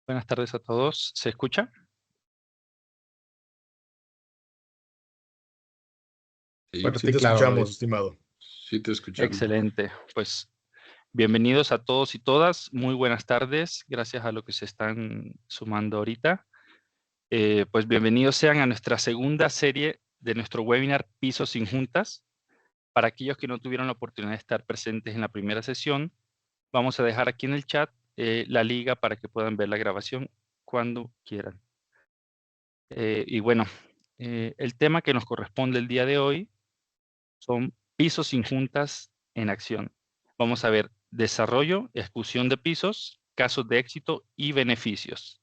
Buenas tardes a todos. ¿Se escucha? Sí, Fuerte sí y te claro, David. escuchamos, estimado. Sí te escuchamos. Excelente. Pues bienvenidos a todos y todas. Muy buenas tardes. Gracias a los que se están sumando ahorita. Pues bienvenidos sean a nuestra segunda serie de nuestro webinar Pisos sin Juntas. Para aquellos que no tuvieron la oportunidad de estar presentes en la primera sesión, vamos a dejar aquí en el chat la liga para que puedan ver la grabación cuando quieran. Y bueno, el tema que nos corresponde el día de hoy son pisos sin juntas en acción. Vamos a ver desarrollo, ejecución de pisos, casos de éxito y beneficios.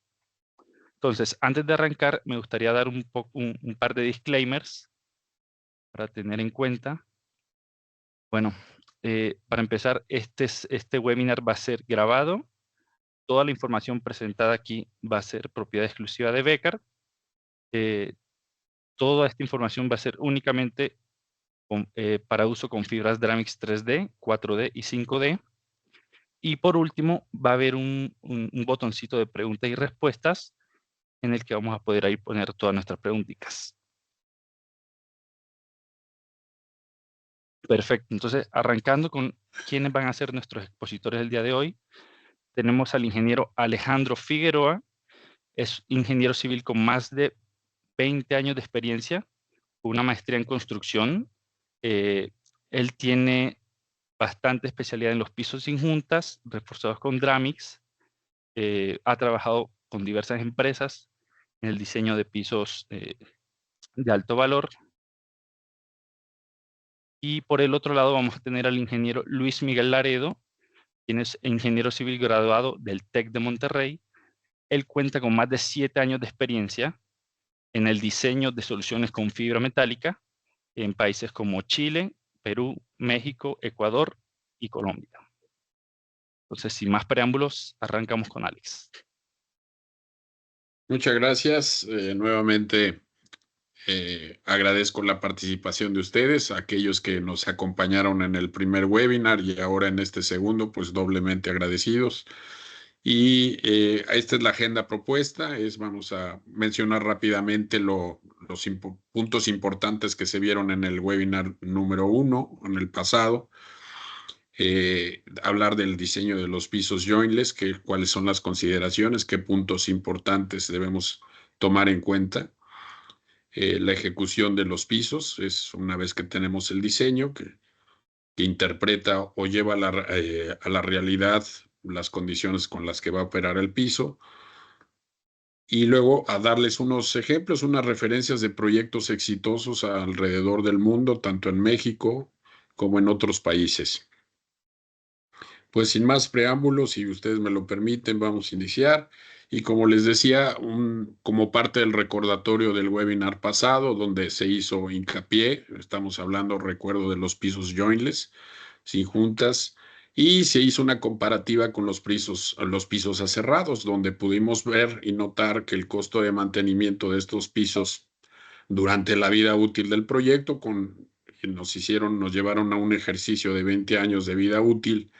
Entonces, antes de arrancar, me gustaría dar un par de disclaimers para tener en cuenta. Bueno, para empezar, este webinar va a ser grabado. Toda la información presentada aquí va a ser propiedad exclusiva de Becar. Toda esta información va a ser únicamente para uso con fibras Dramix 3D, 4D y 5D. Y por último, va a haber un botoncito de preguntas y respuestas en el que vamos a poder ahí poner todas nuestras preguntitas. Perfecto. Entonces, arrancando con quiénes van a ser nuestros expositores del día de hoy, tenemos al ingeniero Alejandro Figueroa. Es ingeniero civil con más de 20 años de experiencia, una maestría en construcción. Él tiene bastante especialidad en los pisos sin juntas, reforzados con Dramix. Ha trabajado con diversas empresas en el diseño de pisos de alto valor. Y por el otro lado vamos a tener al ingeniero Luis Miguel Laredo, quien es ingeniero civil graduado del TEC de Monterrey. Él cuenta con más de 7 años de experiencia en el diseño de soluciones con fibra metálica en países como Chile, Perú, México, Ecuador y Colombia. Entonces, sin más preámbulos, arrancamos con Alex. Muchas gracias. Nuevamente agradezco la participación de ustedes, aquellos que nos acompañaron en el primer webinar y ahora en este segundo, pues doblemente agradecidos. Y esta es la agenda propuesta. Vamos a mencionar rápidamente los puntos importantes que se vieron en el webinar número 1, en el pasado. Hablar del diseño de los pisos jointless, cuáles son las consideraciones, qué puntos importantes debemos tomar en cuenta. La ejecución de los pisos es una vez que tenemos el diseño que interpreta o lleva a la realidad las condiciones con las que va a operar el piso. Y luego a darles unos ejemplos, unas referencias de proyectos exitosos alrededor del mundo, tanto en México como en otros países. Pues sin más preámbulos, si ustedes me lo permiten, vamos a iniciar. Y como les decía, como parte del recordatorio del webinar pasado, donde se hizo hincapié, estamos hablando, recuerdo, de los pisos jointless, sin juntas, y se hizo una comparativa con los pisos aserrados, donde pudimos ver y notar que el costo de mantenimiento de estos pisos durante la vida útil del proyecto, nos llevaron a un ejercicio de 20 años de vida útil,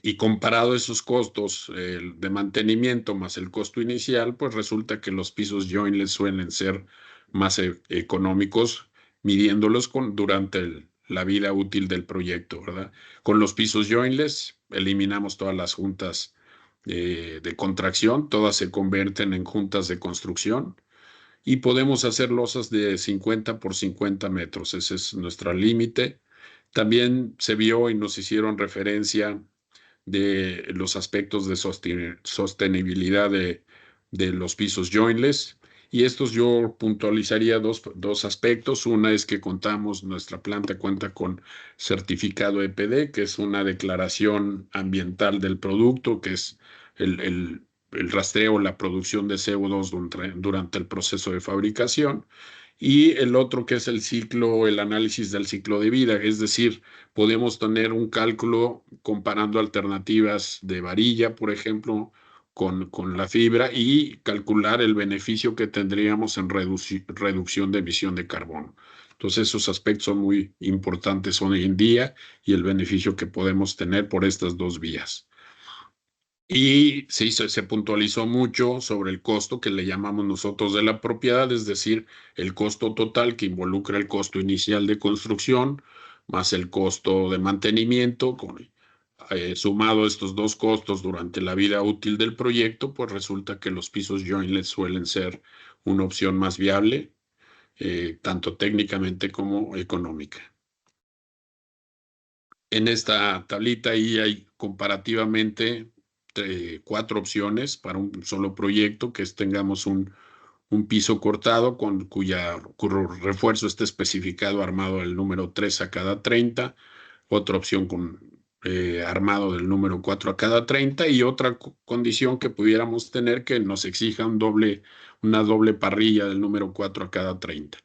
y comparado esos costos de mantenimiento más el costo inicial, pues resulta que los pisos jointless suelen ser más económicos midiéndolos durante la vida útil del proyecto, ¿verdad? Con los pisos jointless eliminamos todas las juntas de contracción, todas se convierten en juntas de construcción y podemos hacer losas de 50 por 50 metros. Ese es nuestro límite. También se vio y nos hicieron referencia de los aspectos de sostenibilidad de los pisos jointless. Y estos yo puntualizaría dos aspectos. Una es que nuestra planta cuenta con certificado EPD, que es una declaración ambiental del producto, que es el rastreo, la producción de CO2 durante el proceso de fabricación. Y el otro que es el análisis del ciclo de vida, es decir, podemos tener un cálculo comparando alternativas de varilla, por ejemplo, con la fibra y calcular el beneficio que tendríamos en reducción de emisión de carbono. Entonces, esos aspectos son muy importantes hoy en día y el beneficio que podemos tener por estas dos vías. Y sí, se puntualizó mucho sobre el costo que le llamamos nosotros de la propiedad, es decir, el costo total que involucra el costo inicial de construcción más el costo de mantenimiento, sumado estos dos costos durante la vida útil del proyecto, pues resulta que los pisos jointless suelen ser una opción más viable, tanto técnicamente como económica. En esta tablita ahí hay comparativamente 4 opciones para un solo proyecto, que tengamos un piso cortado cuyo refuerzo esté especificado armado del número 3 a cada 30, otra opción con armado del número 4 a cada 30 y otra condición que pudiéramos tener que nos exija una doble parrilla del número 4 a cada 30.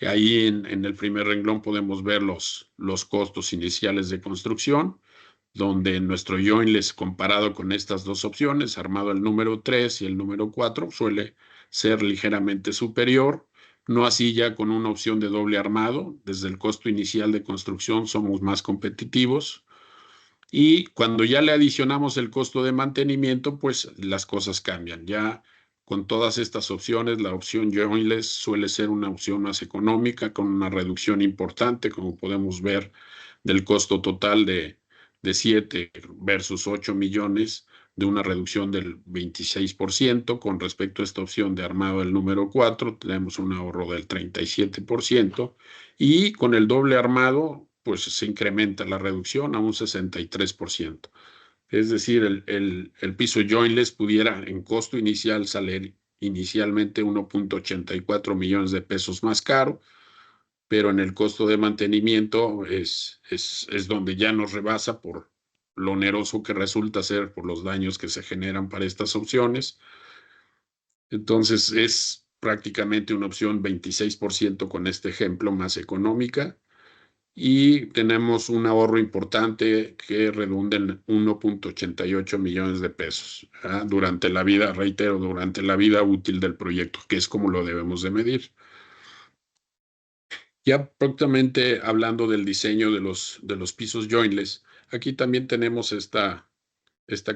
Ahí en el primer renglón podemos ver los costos iniciales de construcción, donde nuestro jointless comparado con estas dos opciones, armado el número 3 y el número 4, suele ser ligeramente superior. No así ya con una opción de doble armado. Desde el costo inicial de construcción somos más competitivos. Y cuando ya le adicionamos el costo de mantenimiento, pues las cosas cambian. Ya con todas estas opciones, la opción jointless suele ser una opción más económica, con una reducción importante, como podemos ver, del costo total de 7 versus 8 millones, de una reducción del 26%. Con respecto a esta opción de armado del número 4, tenemos un ahorro del 37%. Y con el doble armado, pues se incrementa la reducción a un 63%. Es decir, el piso jointless pudiera en costo inicial salir inicialmente 1.84 millones de pesos más caro, pero en el costo de mantenimiento es donde ya nos rebasa por lo oneroso que resulta ser por los daños que se generan para estas opciones. Entonces es prácticamente una opción 26% con este ejemplo más económica, y tenemos un ahorro importante que redunda en 1.88 millones de pesos, ¿verdad? Durante la vida, reitero, durante la vida útil del proyecto, que es como lo debemos de medir. Ya propiamente hablando del diseño de los pisos jointless, aquí también tenemos esta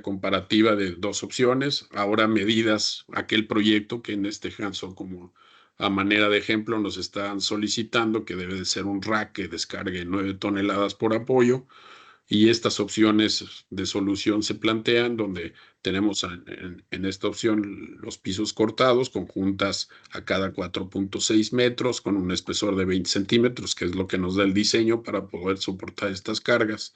comparativa de dos opciones, ahora medidas aquel proyecto que en este caso, como a manera de ejemplo, nos están solicitando que debe de ser un rack que descargue 9 toneladas por apoyo, y estas opciones de solución se plantean donde tenemos en esta opción los pisos cortados con juntas a cada 4.6 metros con un espesor de 20 centímetros, que es lo que nos da el diseño para poder soportar estas cargas.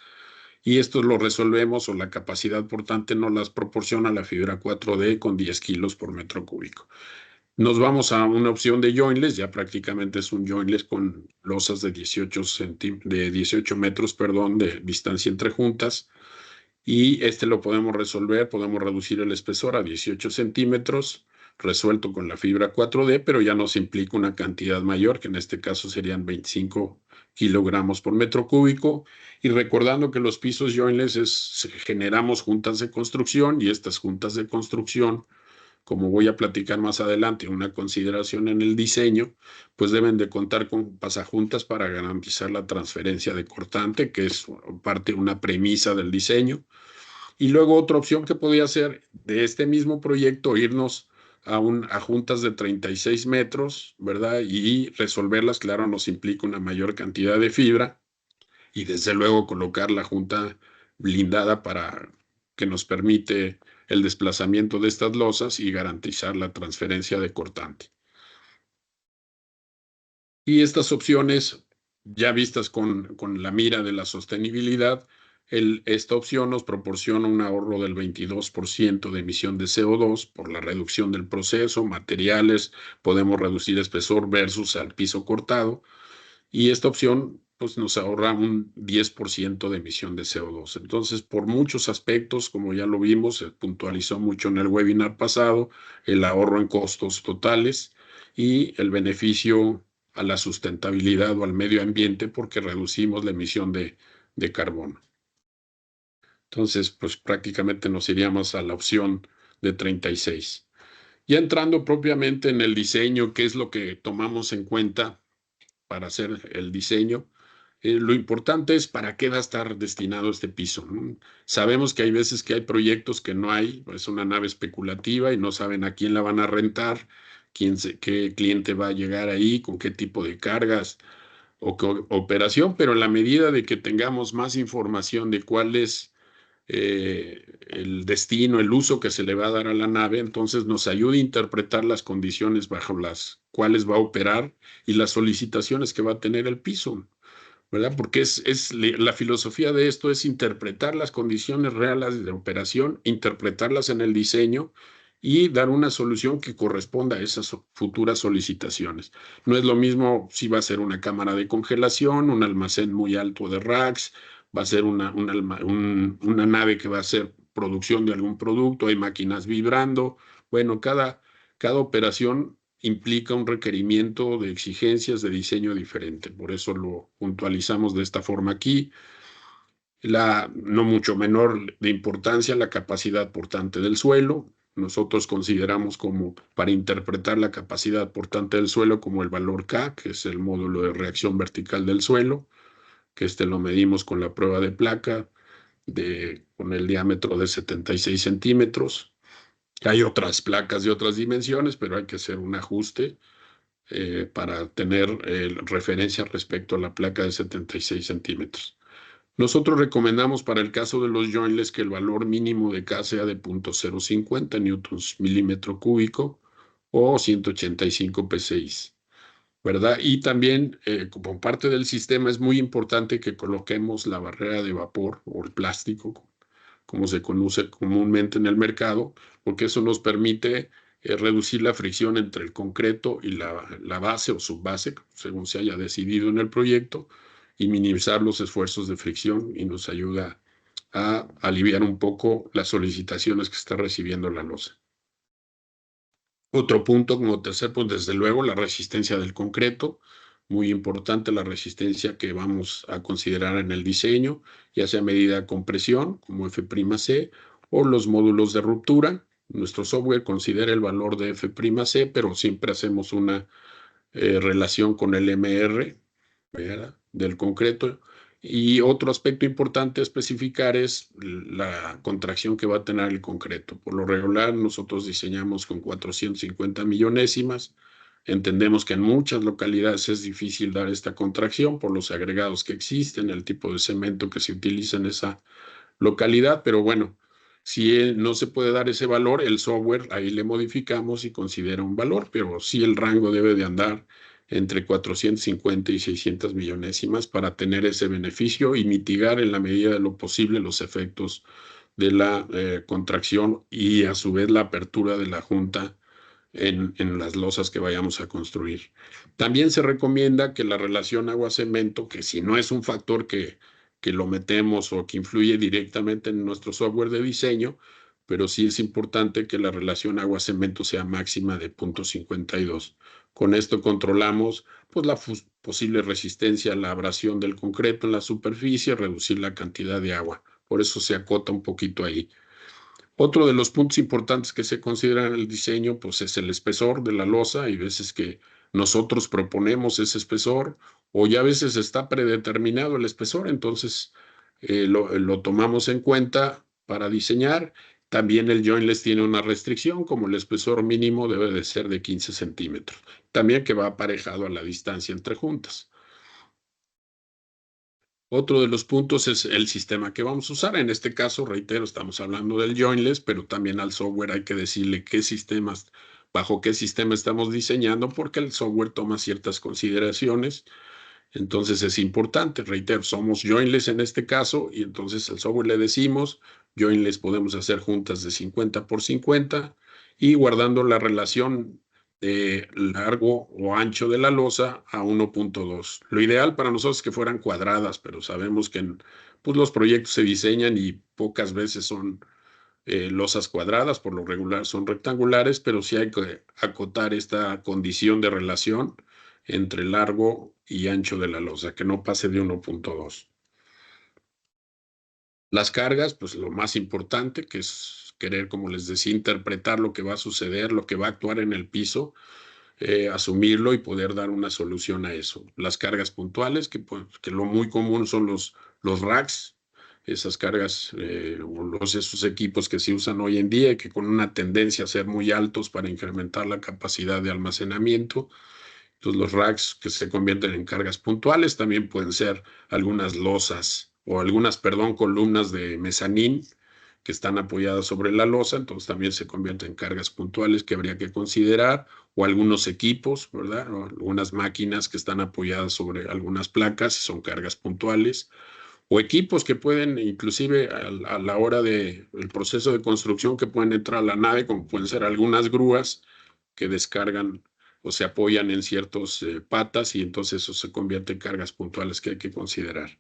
Y esto lo resolvemos, o la capacidad portante nos las proporciona la fibra 4D con 10 kilos por metro cúbico. Nos vamos a una opción de jointless, ya prácticamente es un jointless con losas de 18 metros, perdón, de distancia entre juntas, y lo podemos resolver, podemos reducir el espesor a 18 centímetros, resuelto con la fibra 4D, pero ya nos implica una cantidad mayor, que en este caso serían 25 kilogramos por metro cúbico, y recordando que los pisos jointless generamos juntas de construcción, y estas juntas de construcción, como voy a platicar más adelante, una consideración en el diseño, pues deben de contar con pasajuntas para garantizar la transferencia de cortante, que es parte de una premisa del diseño. Y luego otra opción que podía ser de este mismo proyecto, irnos a juntas de 36 metros, ¿verdad? Y resolverlas, claro, nos implica una mayor cantidad de fibra, y desde luego colocar la junta blindada para que nos permite el desplazamiento de estas losas y garantizar la transferencia de cortante. Y estas opciones, ya vistas con la mira de la sostenibilidad, esta opción nos proporciona un ahorro del 22% de emisión de CO2 por la reducción del proceso, materiales, podemos reducir espesor versus al piso cortado, y esta opción pues nos ahorra un 10% de emisión de CO2. Entonces, por muchos aspectos, como ya lo vimos, se puntualizó mucho en el webinar pasado, el ahorro en costos totales y el beneficio a la sustentabilidad o al medio ambiente, porque reducimos la emisión de carbono. Entonces, pues prácticamente nos iríamos a la opción de 36. Ya entrando propiamente en el diseño, ¿qué es lo que tomamos en cuenta para hacer el diseño? Lo importante es para qué va a estar destinado este piso, ¿no? Sabemos que hay veces que hay proyectos que no hay, es una nave especulativa y no saben a quién la van a rentar, qué cliente va a llegar ahí, con qué tipo de cargas o qué operación, pero en la medida de que tengamos más información de cuál es el destino, el uso que se le va a dar a la nave, entonces nos ayuda a interpretar las condiciones bajo las cuales va a operar y las solicitaciones que va a tener el piso, ¿verdad? Porque la filosofía de esto es interpretar las condiciones reales de operación, interpretarlas en el diseño y dar una solución que corresponda a esas futuras solicitaciones. No es lo mismo si va a ser una cámara de congelación, un almacén muy alto de racks, va a ser una nave que va a hacer producción de algún producto, hay máquinas vibrando. Bueno, cada operación implica un requerimiento de exigencias de diseño diferente. Por eso lo puntualizamos de esta forma aquí. No mucho menor de importancia, la capacidad portante del suelo. Nosotros consideramos como para interpretar la capacidad portante del suelo como el valor K, que es el módulo de reacción vertical del suelo, que lo medimos con la prueba de placa con el diámetro de 76 centímetros. Hay otras placas de otras dimensiones, pero hay que hacer un ajuste para tener referencia respecto a la placa de 76 centímetros. Nosotros recomendamos para el caso de los jointless que el valor mínimo de K sea de 0.050 newtons milímetro cúbico o 185 psi, ¿verdad? Y también, como parte del sistema, es muy importante que coloquemos la barrera de vapor o el plástico, como se conoce comúnmente en el mercado, porque eso nos permite reducir la fricción entre el concreto y la base o subbase, según se haya decidido en el proyecto, y minimizar los esfuerzos de fricción y nos ayuda a aliviar un poco las solicitaciones que está recibiendo la losa. Otro punto, como tercer punto, desde luego, la resistencia del concreto. Muy importante la resistencia que vamos a considerar en el diseño, ya sea medida de compresión, como F'C, o los módulos de ruptura. Nuestro software considera el valor de F'C, pero siempre hacemos una relación con el MR, ¿verdad?, del concreto. Y otro aspecto importante a especificar es la contracción que va a tener el concreto. Por lo regular, nosotros diseñamos con 450 millonésimas. Entendemos que en muchas localidades es difícil dar esta contracción por los agregados que existen, el tipo de cemento que se utiliza en esa localidad, pero bueno, si no se puede dar ese valor, el software ahí le modificamos y considera un valor, pero sí el rango debe de andar entre 450 y 600 millonésimas para tener ese beneficio y mitigar en la medida de lo posible los efectos de la contracción y a su vez la apertura de la junta en las losas que vayamos a construir. También se recomienda que la relación agua-cemento, que si no es un factor que lo metemos o que influye directamente en nuestro software de diseño, pero sí es importante que la relación agua-cemento sea máxima de 0.52. Con esto controlamos pues, la posible resistencia a la abrasión del concreto en la superficie, reducir la cantidad de agua. Por eso se acota un poquito ahí. Otro de los puntos importantes que se considera en el diseño, pues es el espesor de la losa. Hay veces que nosotros proponemos ese espesor o ya a veces está predeterminado el espesor, entonces lo tomamos en cuenta para diseñar. También el jointless tiene una restricción, como el espesor mínimo debe de ser de 15 centímetros. También que va aparejado a la distancia entre juntas. Otro de los puntos es el sistema que vamos a usar. En este caso, reitero, estamos hablando del jointless, pero también al software hay que decirle bajo qué sistema estamos diseñando, porque el software toma ciertas consideraciones. Entonces es importante, reitero, somos jointless en este caso, y entonces al software le decimos, jointless podemos hacer juntas de 50 por 50 y guardando la relación de largo o ancho de la losa a 1.2. Lo ideal para nosotros es que fueran cuadradas, pero sabemos que pues, los proyectos se diseñan y pocas veces son losas cuadradas, por lo regular son rectangulares, pero sí hay que acotar esta condición de relación entre largo y ancho de la losa, que no pase de 1.2. Las cargas, pues lo más importante, que es querer, como les decía, interpretar lo que va a suceder, lo que va a actuar en el piso. asumirlo y poder dar una solución a eso. Las cargas puntuales, que lo muy común son los racks, esas cargas o esos equipos que se usan hoy en día y que con una tendencia a ser muy altos para incrementar la capacidad de almacenamiento. Entonces los racks que se convierten en cargas puntuales también pueden ser algunas losas o algunas, perdón, columnas de mezanín que están apoyadas sobre la losa, entonces también se convierten en cargas puntuales que habría que considerar, o algunos equipos, ¿verdad? O algunas máquinas que están apoyadas sobre algunas placas y son cargas puntuales, o equipos que pueden, inclusive a la hora del proceso de construcción, que pueden entrar a la nave, como pueden ser algunas grúas que descargan o se apoyan en ciertas patas y entonces eso se convierte en cargas puntuales que hay que considerar.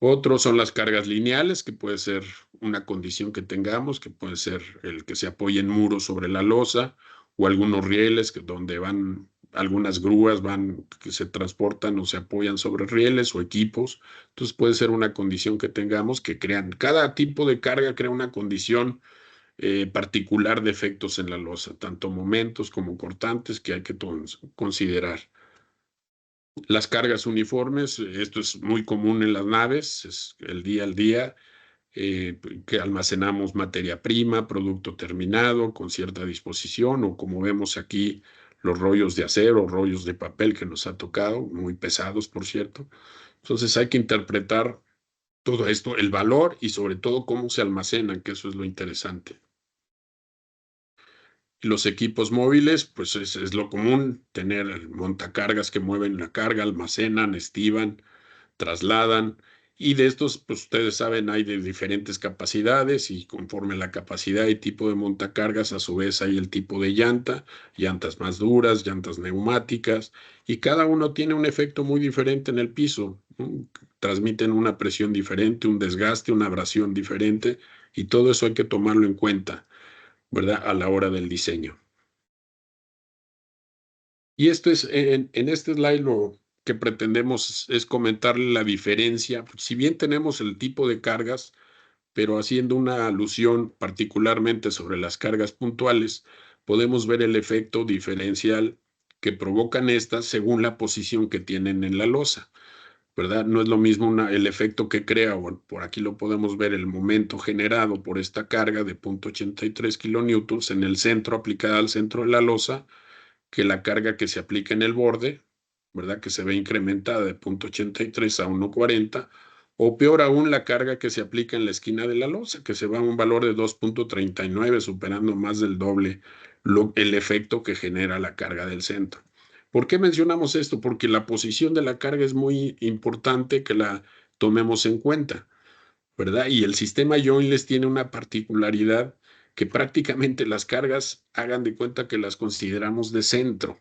Otros son las cargas lineales, que puede ser una condición que tengamos, que puede ser el que se apoyen muros sobre la losa o algunos rieles donde van algunas grúas que se transportan o se apoyan sobre rieles o equipos. Entonces puede ser una condición que tengamos que crean. Cada tipo de carga crea una condición particular de efectos en la losa, tanto momentos como cortantes que hay que considerar. Las cargas uniformes, esto es muy común en las naves, es el día al día, que almacenamos materia prima, producto terminado con cierta disposición, o como vemos aquí, los rollos de acero, rollos de papel que nos ha tocado, muy pesados, por cierto. Entonces hay que interpretar todo esto, el valor y sobre todo cómo se almacenan, que eso es lo interesante. Los equipos móviles, pues es lo común, tener montacargas que mueven la carga, almacenan, estiban, trasladan, y de estos, pues ustedes saben, hay de diferentes capacidades y conforme la capacidad y tipo de montacargas, a su vez hay el tipo de llanta, llantas más duras, llantas neumáticas, y cada uno tiene un efecto muy diferente en el piso, ¿no? Transmiten una presión diferente, un desgaste, una abrasión diferente, y todo eso hay que tomarlo en cuenta, ¿verdad? A la hora del diseño. Y esto es, en este slide lo que pretendemos es comentarle la diferencia. Si bien tenemos el tipo de cargas, pero haciendo una alusión particularmente sobre las cargas puntuales, podemos ver el efecto diferencial que provocan estas según la posición que tienen en la losa, ¿verdad? No es lo mismo el efecto que crea, o por aquí lo podemos ver, el momento generado por esta carga de 0.83 kilonewtons en el centro, aplicada al centro de la losa, que la carga que se aplica en el borde, ¿verdad? Que se ve incrementada de 0.83 a 1.40, o peor aún, la carga que se aplica en la esquina de la losa, que se va a un valor de 2.39, superando más del doble el efecto que genera la carga del centro. ¿Por qué mencionamos esto? Porque la posición de la carga es muy importante que la tomemos en cuenta, ¿verdad? Y el sistema jointless tiene una particularidad, que prácticamente las cargas, hagan de cuenta que las consideramos de centro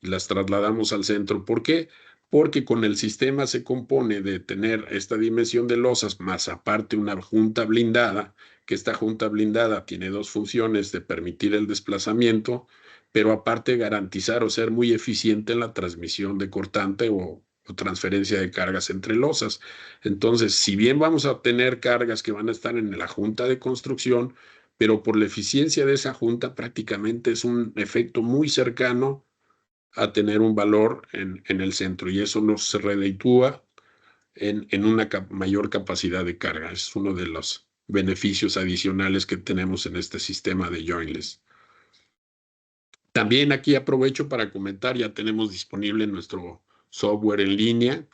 y las trasladamos al centro. ¿Por qué? Porque con el sistema se compone de tener esta dimensión de losas, más aparte una junta blindada, que esta junta blindada tiene dos funciones: de permitir el desplazamiento, pero aparte garantizar o ser muy eficiente en la transmisión de cortante o transferencia de cargas entre losas. Entonces, si bien vamos a tener cargas que van a estar en la junta de construcción, pero por la eficiencia de esa junta prácticamente es un efecto muy cercano a tener un valor en el centro, y eso nos reditúa en una mayor capacidad de carga. Es uno de los beneficios adicionales que tenemos en este sistema de jointless. También aquí aprovecho para comentar, ya tenemos disponible nuestro software en línea,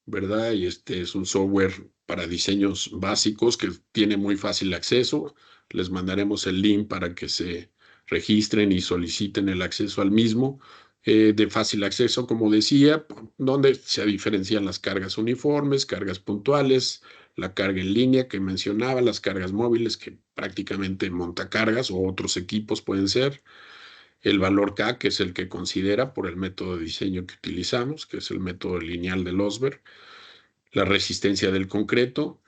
¿verdad? Y este es un software para diseños básicos que tiene muy fácil acceso. Les mandaremos el link para que se registren y soliciten el acceso al mismo. De fácil acceso, como decía, donde se diferencian las cargas uniformes, cargas puntuales, la carga en línea que mencionaba, las cargas móviles, que prácticamente montacargas o otros equipos pueden ser, el valor K, que es el que considera por el método de diseño que utilizamos, que es el método lineal de Losberg, la resistencia del concreto,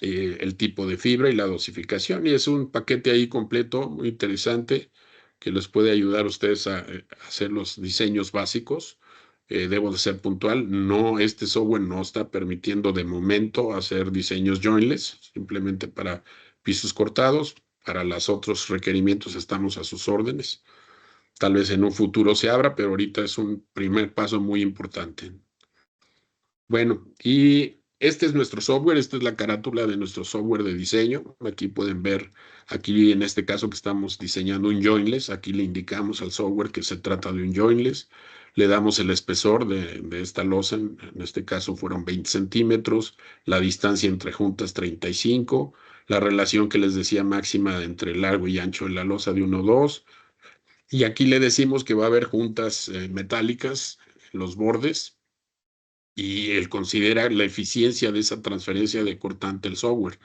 el tipo de fibra y la dosificación. Y es un paquete ahí completo, muy interesante, que les puede ayudar a ustedes a hacer los diseños básicos. Debo de ser puntual, no, este software no está permitiendo de momento hacer diseños jointless, simplemente para pisos cortados. Para los otros requerimientos estamos a sus órdenes. Tal vez en un futuro se abra, pero ahorita es un primer paso muy importante. Bueno, y este es nuestro software, esta es la carátula de nuestro software de diseño. Aquí pueden ver, aquí en este caso que estamos diseñando un jointless, aquí le indicamos al software que se trata de un jointless, le damos el espesor de esta losa, en este caso fueron 20 centímetros, la distancia entre juntas 35, la relación que les decía máxima entre largo y ancho de la losa de 1,2, y aquí le decimos que va a haber juntas metálicas en los bordes, y él considera la eficiencia de esa transferencia de cortante al software.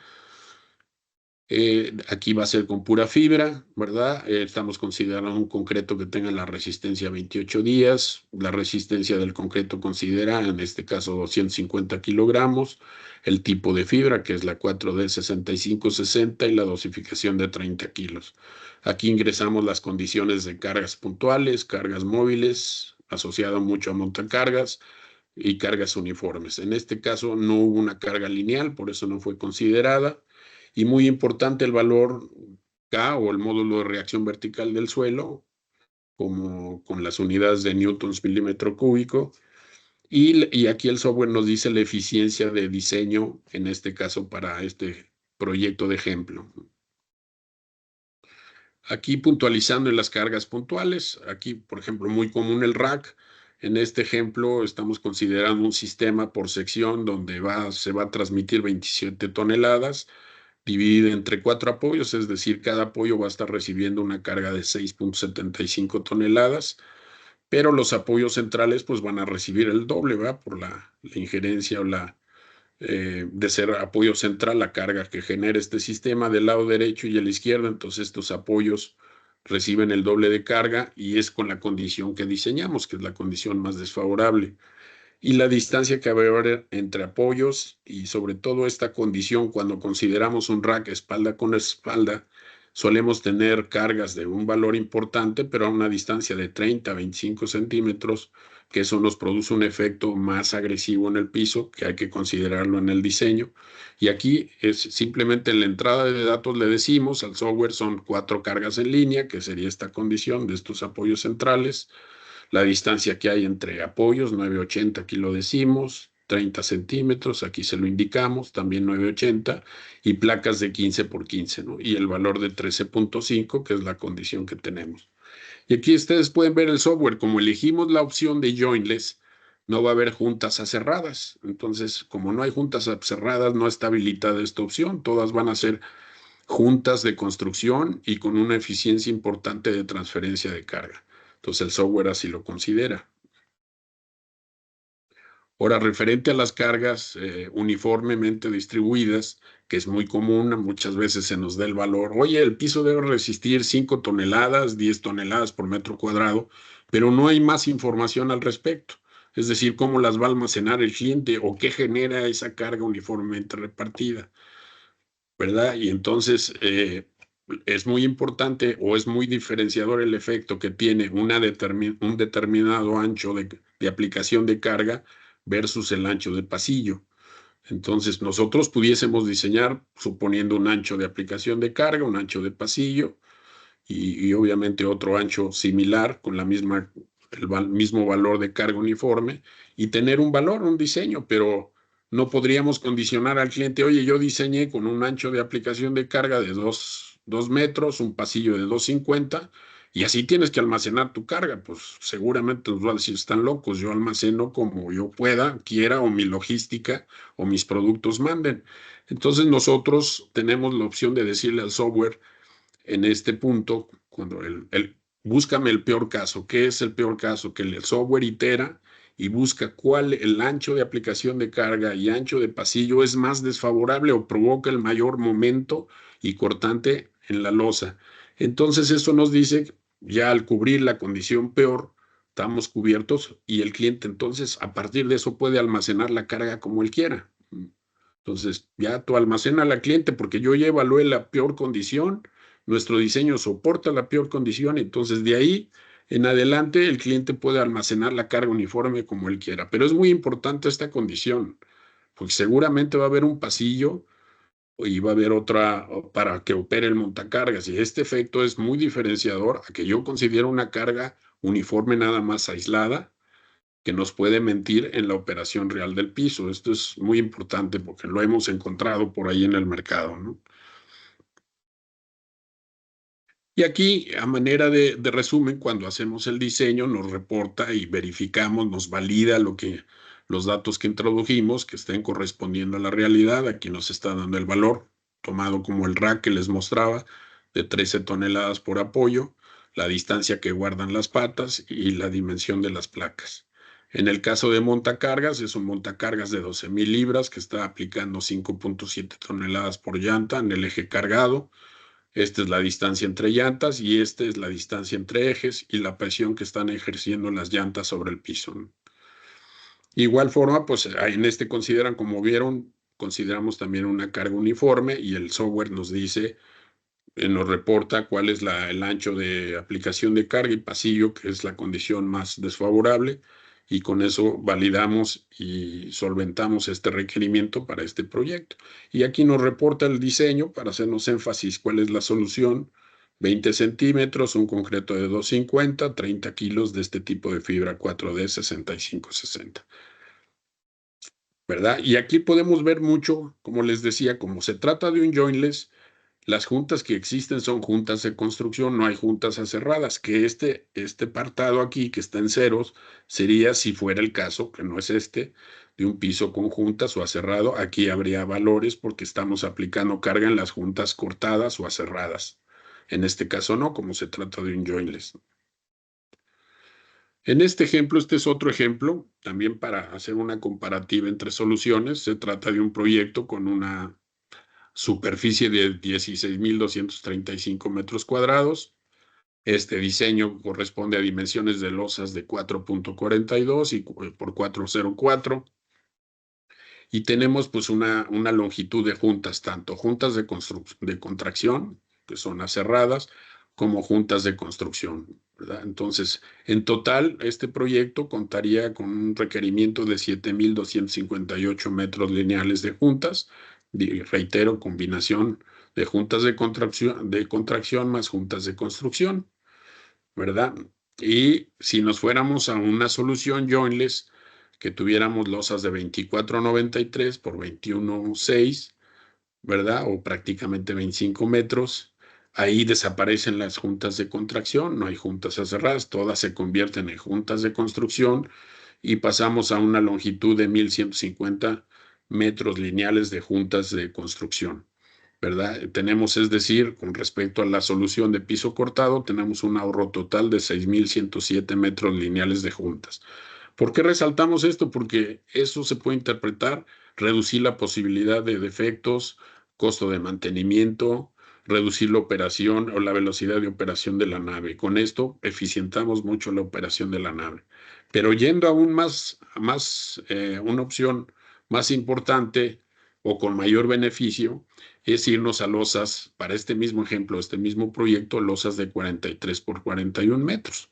Aquí va a ser con pura fibra, ¿verdad? Estamos considerando un concreto que tenga la resistencia a 28 días. La resistencia del concreto considera, en este caso, 250 kilogramos. El tipo de fibra, que es la 4D 6560, y la dosificación de 30 kilos. Aquí ingresamos las condiciones de cargas puntuales, cargas móviles, asociado mucho a montacargas, y cargas uniformes. En este caso no hubo una carga lineal, por eso no fue considerada. Y muy importante el valor K o el módulo de reacción vertical del suelo, como con las unidades de newtons milímetro cúbico. Y aquí el software nos dice la eficiencia de diseño, en este caso para este proyecto de ejemplo. Aquí puntualizando en las cargas puntuales, aquí por ejemplo muy común el rack. En este ejemplo estamos considerando un sistema por sección donde se va a transmitir 27 toneladas dividida entre 4 apoyos, es decir, cada apoyo va a estar recibiendo una carga de 6,75 toneladas, pero los apoyos centrales pues van a recibir el doble, ¿verdad? Por la injerencia o de ser apoyo central, la carga que genera este sistema del lado derecho y el izquierdo. Entonces estos apoyos reciben el doble de carga y es con la condición que diseñamos, que es la condición más desfavorable. Y la distancia que va a haber entre apoyos y sobre todo esta condición, cuando consideramos un rack espalda con espalda, solemos tener cargas de un valor importante, pero a una distancia de 30 a 25 centímetros, que eso nos produce un efecto más agresivo en el piso, que hay que considerarlo en el diseño. Y aquí es simplemente en la entrada de datos le decimos al software son 4 cargas en línea, que sería esta condición de estos apoyos centrales. La distancia que hay entre apoyos, 980, aquí lo decimos, 30 centímetros, aquí se lo indicamos, también 980, y placas de 15 por 15, ¿no? Y el valor de 13,5, que es la condición que tenemos. Y aquí ustedes pueden ver el software, como elegimos la opción de jointless, no va a haber juntas aserradas. Entonces, como no hay juntas aserradas, no está habilitada esta opción, todas van a ser juntas de construcción y con una eficiencia importante de transferencia de carga. Entonces el software así lo considera. Ahora, referente a las cargas uniformemente distribuidas, que es muy común, muchas veces se nos da el valor, oye, el piso debe resistir 5 toneladas, 10 toneladas por metro cuadrado, pero no hay más información al respecto. Es decir, cómo las va a almacenar el cliente o qué genera esa carga uniformemente repartida, ¿verdad? Y entonces es muy importante o es muy diferenciador el efecto que tiene un determinado ancho de aplicación de carga versus el ancho de pasillo. Entonces, nosotros pudiésemos diseñar suponiendo un ancho de aplicación de carga, un ancho de pasillo y obviamente otro ancho similar con el mismo valor de carga uniforme y tener un valor, un diseño, pero no podríamos condicionar al cliente, oye, yo diseñé con un ancho de aplicación de carga de 2 metros, un pasillo de 2,50 y así tienes que almacenar tu carga. Pues seguramente nos va a decir, están locos, yo almaceno como yo pueda, quiera o mi logística o mis productos manden. Entonces nosotros tenemos la opción de decirle al software, en este punto, cuando búscame el peor caso. ¿Qué es el peor caso? Que el software itera y busca cuál el ancho de aplicación de carga y ancho de pasillo es más desfavorable o provoca el mayor momento y cortante en la losa. Entonces eso nos dice, ya al cubrir la condición peor, estamos cubiertos y el cliente entonces a partir de eso puede almacenar la carga como él quiera. Entonces ya tú almacena la cliente porque yo ya evalué la peor condición, nuestro diseño soporta la peor condición, entonces de ahí en adelante el cliente puede almacenar la carga uniforme como él quiera. Pero es muy importante esta condición, porque seguramente va a haber un pasillo y va a haber otra para que opere el montacargas. Y este efecto es muy diferenciador a que yo considero una carga uniforme nada más aislada, que nos puede mentir en la operación real del piso. Esto es muy importante porque lo hemos encontrado por ahí en el mercado, ¿no? Y aquí, a manera de resumen, cuando hacemos el diseño, nos reporta y verificamos, nos valida los datos que introdujimos, que estén correspondiendo a la realidad. Aquí nos está dando el valor, tomado como el rack que les mostraba, de 13 toneladas por apoyo, la distancia que guardan las patas y la dimensión de las placas. En el caso de montacargas, es un montacargas de 12,000 libras que está aplicando 5.7 toneladas por llanta en el eje cargado. Esta es la distancia entre llantas y esta es la distancia entre ejes y la presión que están ejerciendo las llantas sobre el piso. Igual forma, pues en este consideran, como vieron, consideramos también una carga uniforme y el software nos dice, nos reporta cuál es el ancho de aplicación de carga y pasillo, que es la condición más desfavorable, y con eso validamos y solventamos este requerimiento para este proyecto. Y aquí nos reporta el diseño para hacernos énfasis cuál es la solución. 20 centímetros, un concreto de 250, 30 kilos de este tipo de fibra 4D 6560. ¿Verdad? Y aquí podemos ver mucho, como les decía, como se trata de un jointless, las juntas que existen son juntas de construcción, no hay juntas aserradas, que este apartado aquí, que está en ceros, sería, si fuera el caso, que no es de un piso con juntas o aserrado, aquí habría valores porque estamos aplicando carga en las juntas cortadas o aserradas. En este caso no, como se trata de un jointless. En este ejemplo, este es otro ejemplo, también para hacer una comparativa entre soluciones. Se trata de un proyecto con una superficie de 16,235 metros cuadrados. Este diseño corresponde a dimensiones de losas de 4.42 por 404. Y tenemos pues una longitud de juntas, tanto juntas de contracción, que son aserradas, como juntas de construcción, ¿verdad? Entonces, en total, este proyecto contaría con un requerimiento de 7,258 metros lineales de juntas, reitero, combinación de juntas de contracción más juntas de construcción, ¿verdad? Y si nos fuéramos a una solución jointless, que tuviéramos losas de 24,93 por 21,6, ¿verdad? O prácticamente 25 metros. Ahí desaparecen las juntas de contracción, no hay juntas aserradas, todas se convierten en juntas de construcción y pasamos a una longitud de 1,150 metros lineales de juntas de construcción, ¿verdad? Tenemos, es decir, con respecto a la solución de piso cortado, tenemos un ahorro total de 6,107 metros lineales de juntas. ¿Por qué resaltamos esto? Porque eso se puede interpretar, reducir la posibilidad de defectos, costo de mantenimiento, reducir la operación o la velocidad de operación de la nave. Con esto eficientamos mucho la operación de la nave. Pero yendo aún una opción más importante o con mayor beneficio, es irnos a losas, para este mismo ejemplo, este mismo proyecto, losas de 43 por 41 metros.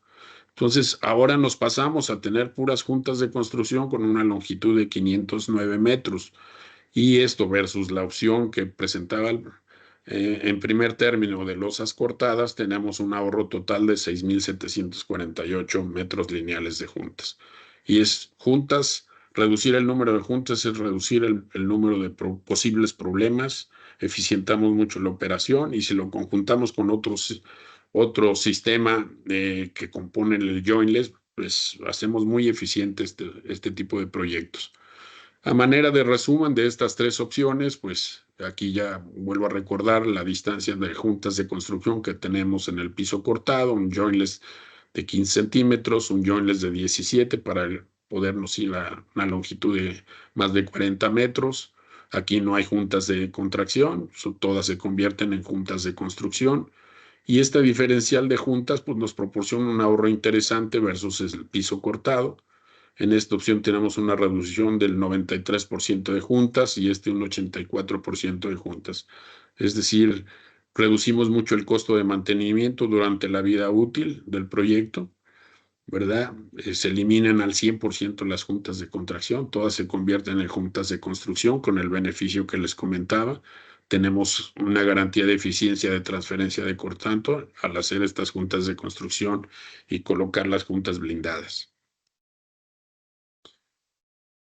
Entonces, ahora nos pasamos a tener puras juntas de construcción con una longitud de 509 metros. Y esto versus la opción que presentaba en primer término de losas cortadas, tenemos un ahorro total de 6,748 metros lineales de juntas. Y es juntas, reducir el número de juntas es reducir el número de posibles problemas, eficientamos mucho la operación y si lo conjuntamos con otro sistema que compone el jointless, pues hacemos muy eficiente este tipo de proyectos. A manera de resumen de estas tres opciones, pues aquí ya vuelvo a recordar la distancia de juntas de construcción que tenemos en el piso cortado, un jointless de 15 centímetros, un jointless de 17 para podernos ir a una longitud de más de 40 metros. Aquí no hay juntas de contracción, todas se convierten en juntas de construcción. Y este diferencial de juntas pues, nos proporciona un ahorro interesante versus el piso cortado. En esta opción tenemos una reducción del 93% de juntas y un 84% de juntas. Es decir, reducimos mucho el costo de mantenimiento durante la vida útil del proyecto, ¿verdad? Se eliminan al 100% las juntas de contracción, todas se convierten en juntas de construcción con el beneficio que les comentaba. tenemos una garantía de eficiencia de transferencia de cortanto al hacer estas juntas de construcción y colocar las juntas blindadas.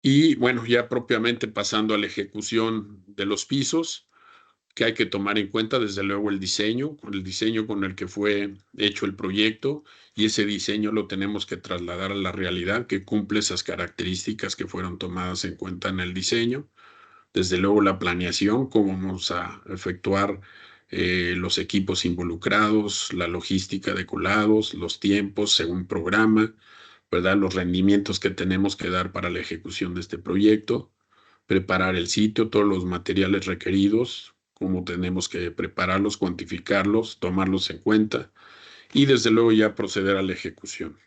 Y bueno, ya propiamente pasando a la ejecución de los pisos, que hay que tomar en cuenta desde luego el diseño con el que fue hecho el proyecto, y ese diseño lo tenemos que trasladar a la realidad que cumple esas características que fueron tomadas en cuenta en el diseño. Desde luego la planeación, cómo vamos a efectuar los equipos involucrados, la logística de colados, los tiempos según programa, ¿verdad? Los rendimientos que tenemos que dar para la ejecución de este proyecto, preparar el sitio, todos los materiales requeridos, cómo tenemos que prepararlos, cuantificarlos, tomarlos en cuenta y desde luego ya proceder a la ejecución.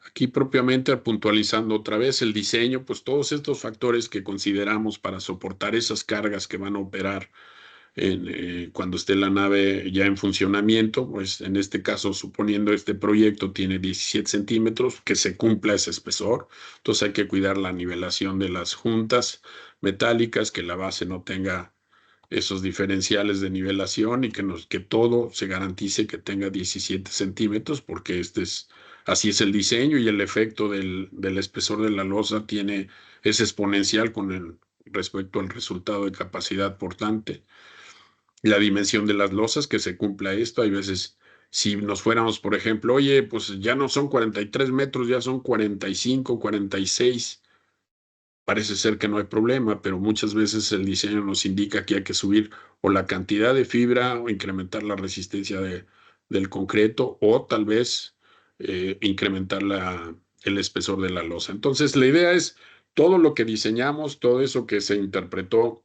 Aquí propiamente puntualizando otra vez el diseño, pues todos estos factores que consideramos para soportar esas cargas que van a operar cuando esté la nave ya en funcionamiento, pues en este caso, suponiendo este proyecto tiene 17 centímetros, que se cumpla ese espesor. Entonces hay que cuidar la nivelación de las juntas metálicas, que la base no tenga esos diferenciales de nivelación y que todo se garantice que tenga 17 centímetros, porque así es el diseño y el efecto del espesor de la losa es exponencial respecto al resultado de capacidad portante. La dimensión de las losas, que se cumpla esto. Hay veces, si nos fuéramos, por ejemplo, oye, pues ya no son 43 metros, ya son 45, 46. Parece ser que no hay problema, pero muchas veces el diseño nos indica que hay que subir o la cantidad de fibra o incrementar la resistencia del concreto o tal vez incrementar el espesor de la losa. Entonces, la idea es todo lo que diseñamos, todo eso que se interpretó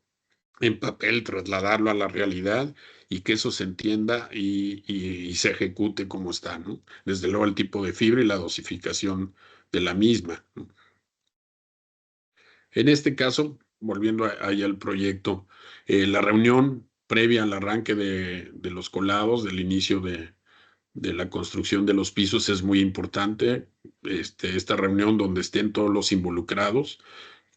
en papel, trasladarlo a la realidad y que eso se entienda y se ejecute como está, ¿no? Desde luego el tipo de fibra y la dosificación de la misma, ¿no? En este caso, volviendo ahí al proyecto, la reunión previa al arranque de los colados, del inicio de la construcción de los pisos es muy importante. Esta reunión donde estén todos los involucrados,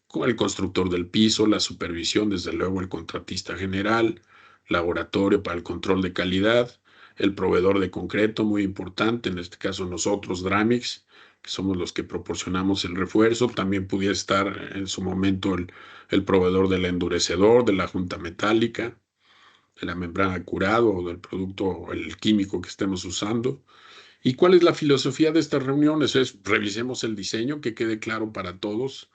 con el constructor del piso, la supervisión, desde luego el contratista general, laboratorio para el control de calidad, el proveedor de concreto, muy importante, en este caso nosotros, Dramix, que somos los que proporcionamos el refuerzo. También pudiera estar en su momento el proveedor del endurecedor, de la junta metálica, de la membrana curado o del producto, el químico que estemos usando. ¿Y cuál es la filosofía de estas reuniones? Revisemos el diseño, que quede claro para todos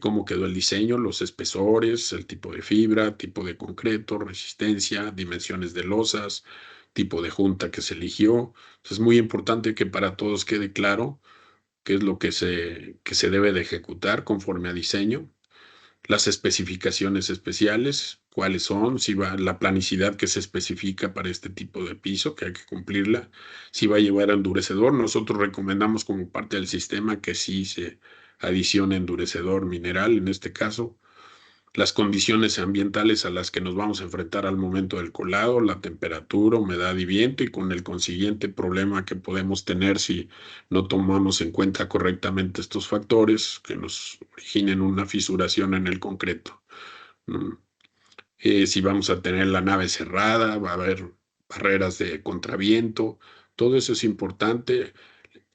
cómo quedó el diseño, los espesores, el tipo de fibra, tipo de concreto, resistencia, dimensiones de losas, tipo de junta que se eligió. Entonces, es muy importante que para todos quede claro qué es lo que se debe de ejecutar conforme a diseño, las especificaciones especiales, cuáles son, si va la planicidad que se especifica para este tipo de piso, que hay que cumplirla, si va a llevar endurecedor. Nosotros recomendamos como parte del sistema que sí se adicione endurecedor mineral, en este caso, las condiciones ambientales a las que nos vamos a enfrentar al momento del colado, la temperatura, humedad y viento, y con el consiguiente problema que podemos tener si no tomamos en cuenta correctamente estos factores que nos originen una fisuración en el concreto. Si vamos a tener la nave cerrada, va a haber barreras de contraviento, todo eso es importante.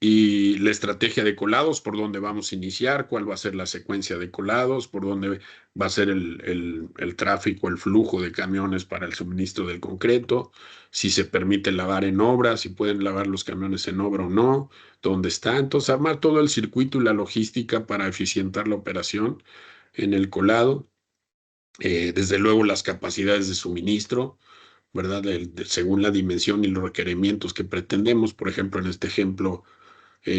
Y la estrategia de colados, por dónde vamos a iniciar, cuál va a ser la secuencia de colados, por dónde va a ser el tráfico, el flujo de camiones para el suministro del concreto, si se permite lavar en obra, si pueden lavar los camiones en obra o no, dónde está. Entonces, armar todo el circuito y la logística para eficientar la operación en el colado. Desde luego, las capacidades de suministro, ¿verdad? Según la dimensión y los requerimientos que pretendemos. Por ejemplo, en este ejemplo,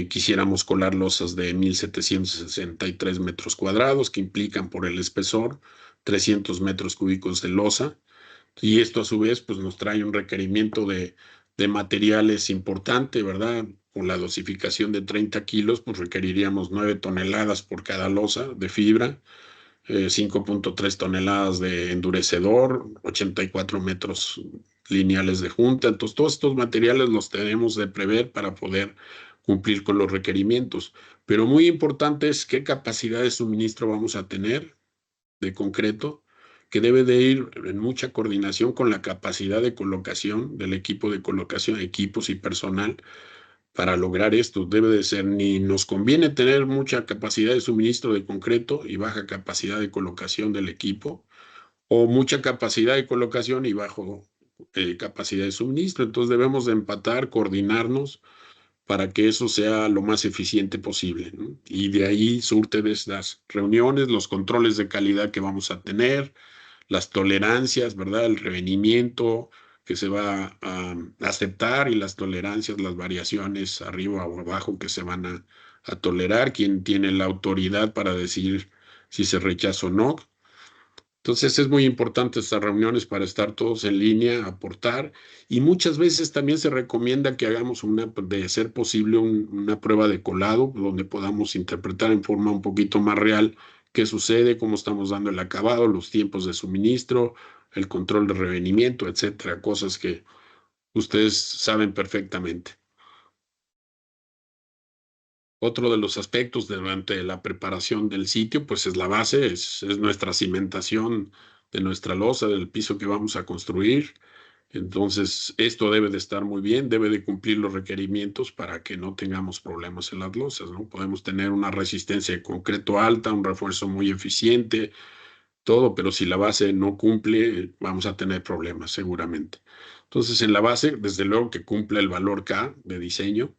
quisiéramos colar losas de 1,763 metros cuadrados, que implican por el espesor 300 metros cúbicos de losa. Y esto a su vez pues, nos trae un requerimiento de materiales importante, ¿verdad? Con la dosificación de 30 kilos, pues requeriríamos 9 toneladas por cada losa de fibra, 5.3 toneladas de endurecedor, 84 metros lineales de junta. Entonces, todos estos materiales los tenemos de prever para poder cumplir con los requerimientos. Pero muy importante es qué capacidad de suministro vamos a tener de concreto, que debe de ir en mucha coordinación con la capacidad de colocación del equipo de colocación, equipos y personal para lograr esto. Debe de ser, ni nos conviene tener mucha capacidad de suministro de concreto y baja capacidad de colocación del equipo, o mucha capacidad de colocación y bajo capacidad de suministro. Entonces debemos de empatar, coordinarnos para que eso sea lo más eficiente posible, ¿no? Y de ahí surte de estas reuniones, los controles de calidad que vamos a tener, las tolerancias, ¿verdad? El revenimiento que se va a aceptar y las tolerancias, las variaciones arriba o abajo que se van a tolerar, quién tiene la autoridad para decir si se rechaza o no. Entonces es muy importante estas reuniones para estar todos en línea, aportar, y muchas veces también se recomienda que hagamos de ser posible, una prueba de colado donde podamos interpretar en forma un poquito más real qué sucede, cómo estamos dando el acabado, los tiempos de suministro, el control de revenimiento, etcétera, cosas que ustedes saben perfectamente. Otro de los aspectos durante la preparación del sitio, pues es la base, es nuestra cimentación de nuestra losa, del piso que vamos a construir. Entonces, esto debe de estar muy bien, debe de cumplir los requerimientos para que no tengamos problemas en las losas, ¿no? Podemos tener una resistencia de concreto alta, un refuerzo muy eficiente, todo, pero si la base no cumple, vamos a tener problemas seguramente. Entonces, en la base, desde luego que cumpla el valor K de diseño,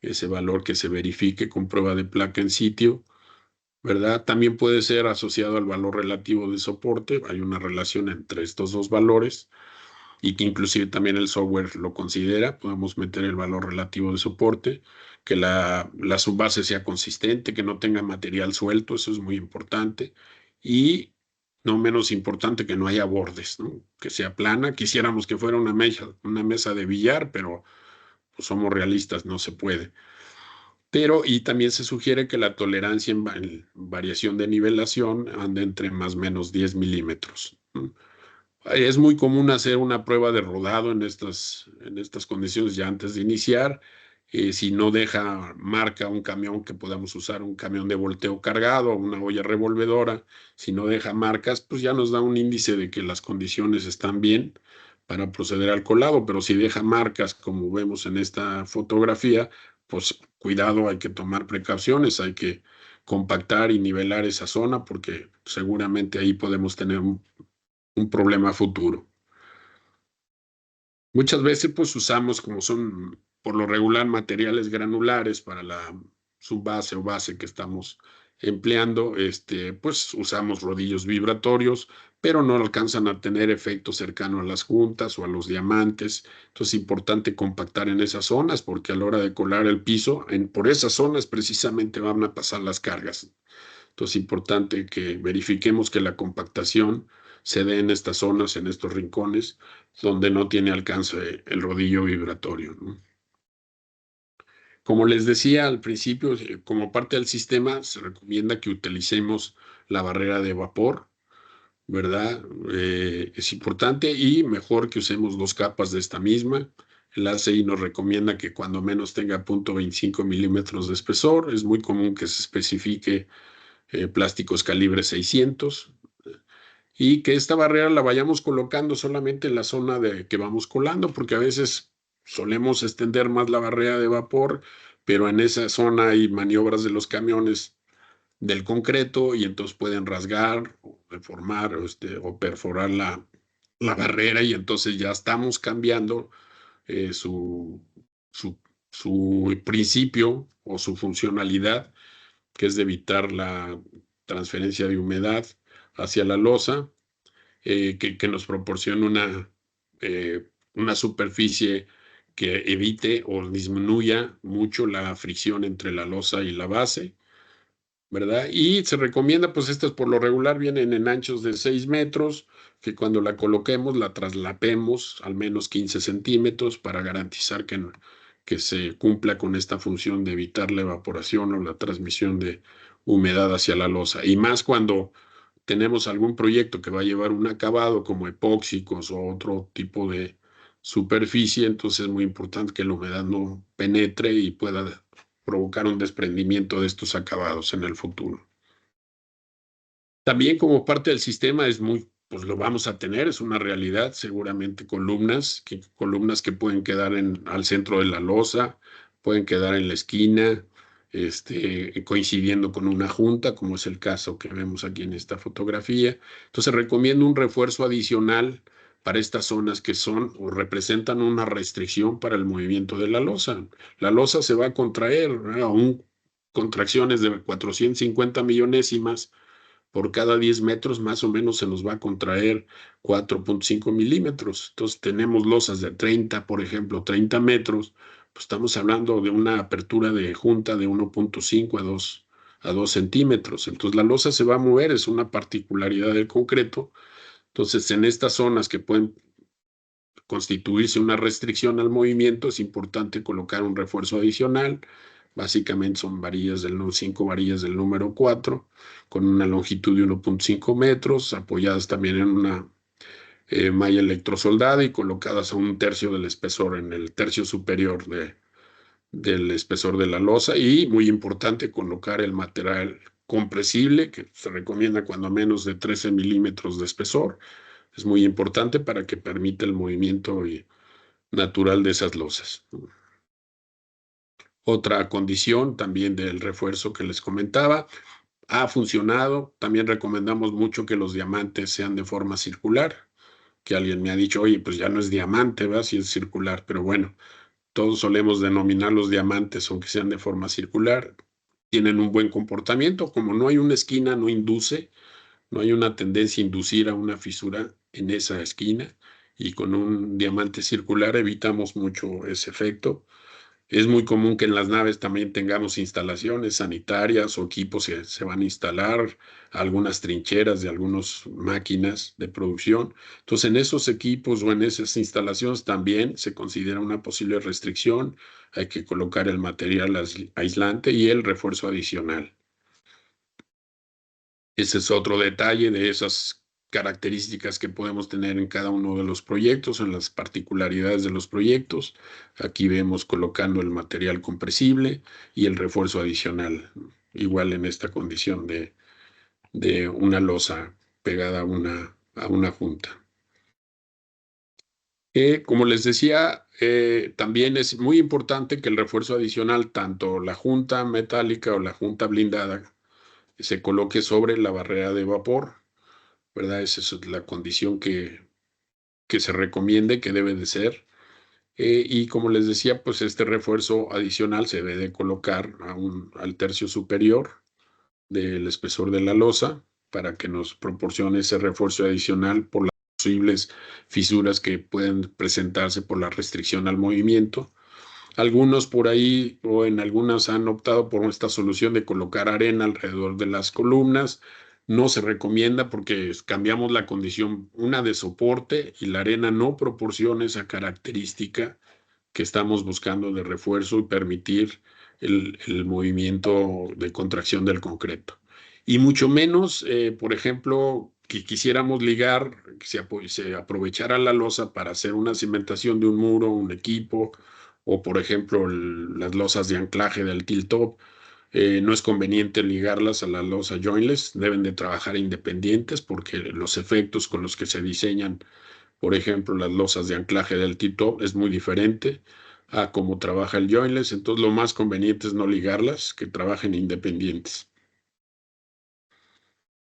ese valor que se verifique con prueba de placa en sitio, ¿verdad? También puede ser asociado al valor relativo de soporte. Hay una relación entre estos dos valores y que inclusive también el software lo considera. Podemos meter el valor relativo de soporte, que la subbase sea consistente, que no tenga material suelto, eso es muy importante. Y no menos importante, que no haya bordes, ¿no? Que sea plana. Quisiéramos que fuera una mesa de billar, pero pues, somos realistas, no se puede. Pero, y también se sugiere que la tolerancia en variación de nivelación ande entre más o menos 10 milímetros. Es muy común hacer una prueba de rodado en estas condiciones ya antes de iniciar. Si no deja marca un camión, que podamos usar un camión de volteo cargado, una olla revolvedora, si no deja marcas, pues ya nos da un índice de que las condiciones están bien para proceder al colado, pero si deja marcas, como vemos en esta fotografía, pues cuidado, hay que tomar precauciones, hay que compactar y nivelar esa zona porque seguramente ahí podemos tener un problema futuro. Muchas veces pues usamos, como son por lo regular materiales granulares para la subbase o base que estamos empleando, pues usamos rodillos vibratorios, pero no alcanzan a tener efecto cercano a las juntas o a los diamantes. Entonces es importante compactar en esas zonas porque a la hora de colar el piso, por esas zonas precisamente van a pasar las cargas. Entonces es importante que verifiquemos que la compactación se dé en estas zonas, en estos rincones, donde no tiene alcance el rodillo vibratorio, ¿no? Como les decía al principio, como parte del sistema, se recomienda que utilicemos la barrera de vapor, ¿verdad? Es importante y mejor que usemos 2 capas de esta misma. El ACI nos recomienda que cuando menos tenga 0.25 milímetros de espesor. Es muy común que se especifique plásticos calibre 600, y que esta barrera la vayamos colocando solamente en la zona de que vamos colando, porque a veces solemos extender más la barrera de vapor, pero en esa zona hay maniobras de los camiones del concreto y entonces pueden rasgar o deformar o perforar la barrera, y entonces ya estamos cambiando su, su, su principio o su funcionalidad, que es de evitar la transferencia de humedad hacia la losa, que nos proporcione una superficie que evite o disminuya mucho la fricción entre la losa y la base, ¿verdad? Y se recomienda, pues estas por lo regular vienen en anchos de 6 metros, que cuando la coloquemos la traslapemos al menos 15 centímetros para garantizar que se cumpla con esta función de evitar la evaporación o la transmisión de humedad hacia la losa. Y más cuando tenemos algún proyecto que va a llevar un acabado como epóxicos o otro tipo de superficie, entonces es muy importante que la humedad no penetre y pueda provocar un desprendimiento de estos acabados en el futuro. También como parte del sistema es muy pues lo vamos a tener, es una realidad, seguramente columnas que pueden quedar al centro de la losa, pueden quedar en la esquina, coincidiendo con una junta, como es el caso que vemos aquí en esta fotografía. Entonces recomiendo un refuerzo adicional para estas zonas que son o representan una restricción para el movimiento de la losa. La losa se va a contraer, aún contracciones de 450 millonésimas por cada 10 metros más o menos se nos va a contraer 4.5 milímetros. Entonces tenemos losas de 30, por ejemplo, 30 metros, pues estamos hablando de una apertura de junta de 1.5 a 2 centímetros. Entonces la losa se va a mover, es una particularidad del concreto. Entonces en estas zonas que pueden constituirse una restricción al movimiento, es importante colocar un refuerzo adicional. Básicamente son varillas del 5 varillas del número 4, con una longitud de 1.5 metros, apoyadas también en una malla electrosoldada y colocadas a un tercio del espesor, en el tercio superior del espesor de la losa. Y muy importante, colocar el material compresible, que se recomienda cuando menos de 13 milímetros de espesor. Es muy importante para que permita el movimiento natural de esas losas. Otra condición también del refuerzo que les comentaba, ha funcionado. También recomendamos mucho que los diamantes sean de forma circular, que alguien me ha dicho, oye, pues ya no es diamante, ¿verdad? Si es circular, pero bueno, todos solemos denominar los diamantes, aunque sean de forma circular, tienen un buen comportamiento. Como no hay una esquina, no induce, no hay una tendencia a inducir a una fisura en esa esquina, y con un diamante circular evitamos mucho ese efecto. Es muy común que en las naves también tengamos instalaciones sanitarias o equipos que se van a instalar, algunas trincheras de algunas máquinas de producción. Entonces, en esos equipos o en esas instalaciones también se considera una posible restricción. Hay que colocar el material aislante y el refuerzo adicional. Ese es otro detalle de esas características que podemos tener en cada uno de los proyectos, en las particularidades de los proyectos. Aquí vemos colocando el material compresible y el refuerzo adicional, igual en esta condición de una losa pegada a una junta. Como les decía, también es muy importante que el refuerzo adicional, tanto la junta metálica o la junta blindada, se coloque sobre la barrera de vapor, ¿verdad? Esa es la condición que se recomiende, que debe de ser. Y como les decía, pues este refuerzo adicional se debe de colocar al tercio superior del espesor de la losa para que nos proporcione ese refuerzo adicional por las posibles fisuras que pueden presentarse por la restricción al movimiento. Algunos por ahí o en algunas han optado por esta solución de colocar arena alrededor de las columnas. No se recomienda porque cambiamos la condición, una de soporte, y la arena no proporciona esa característica que estamos buscando de refuerzo y permitir el movimiento de contracción del concreto. Y mucho menos, por ejemplo, que quisiéramos ligar, que se aprovechara la losa para hacer una cimentación de un muro, un equipo, o por ejemplo las losas de anclaje del tilt-top. No es conveniente ligarlas a la losa jointless, deben de trabajar independientes porque los efectos con los que se diseñan, por ejemplo, las losas de anclaje del tilt-top, es muy diferente a cómo trabaja el jointless. Entonces lo más conveniente es no ligarlas, que trabajen independientes.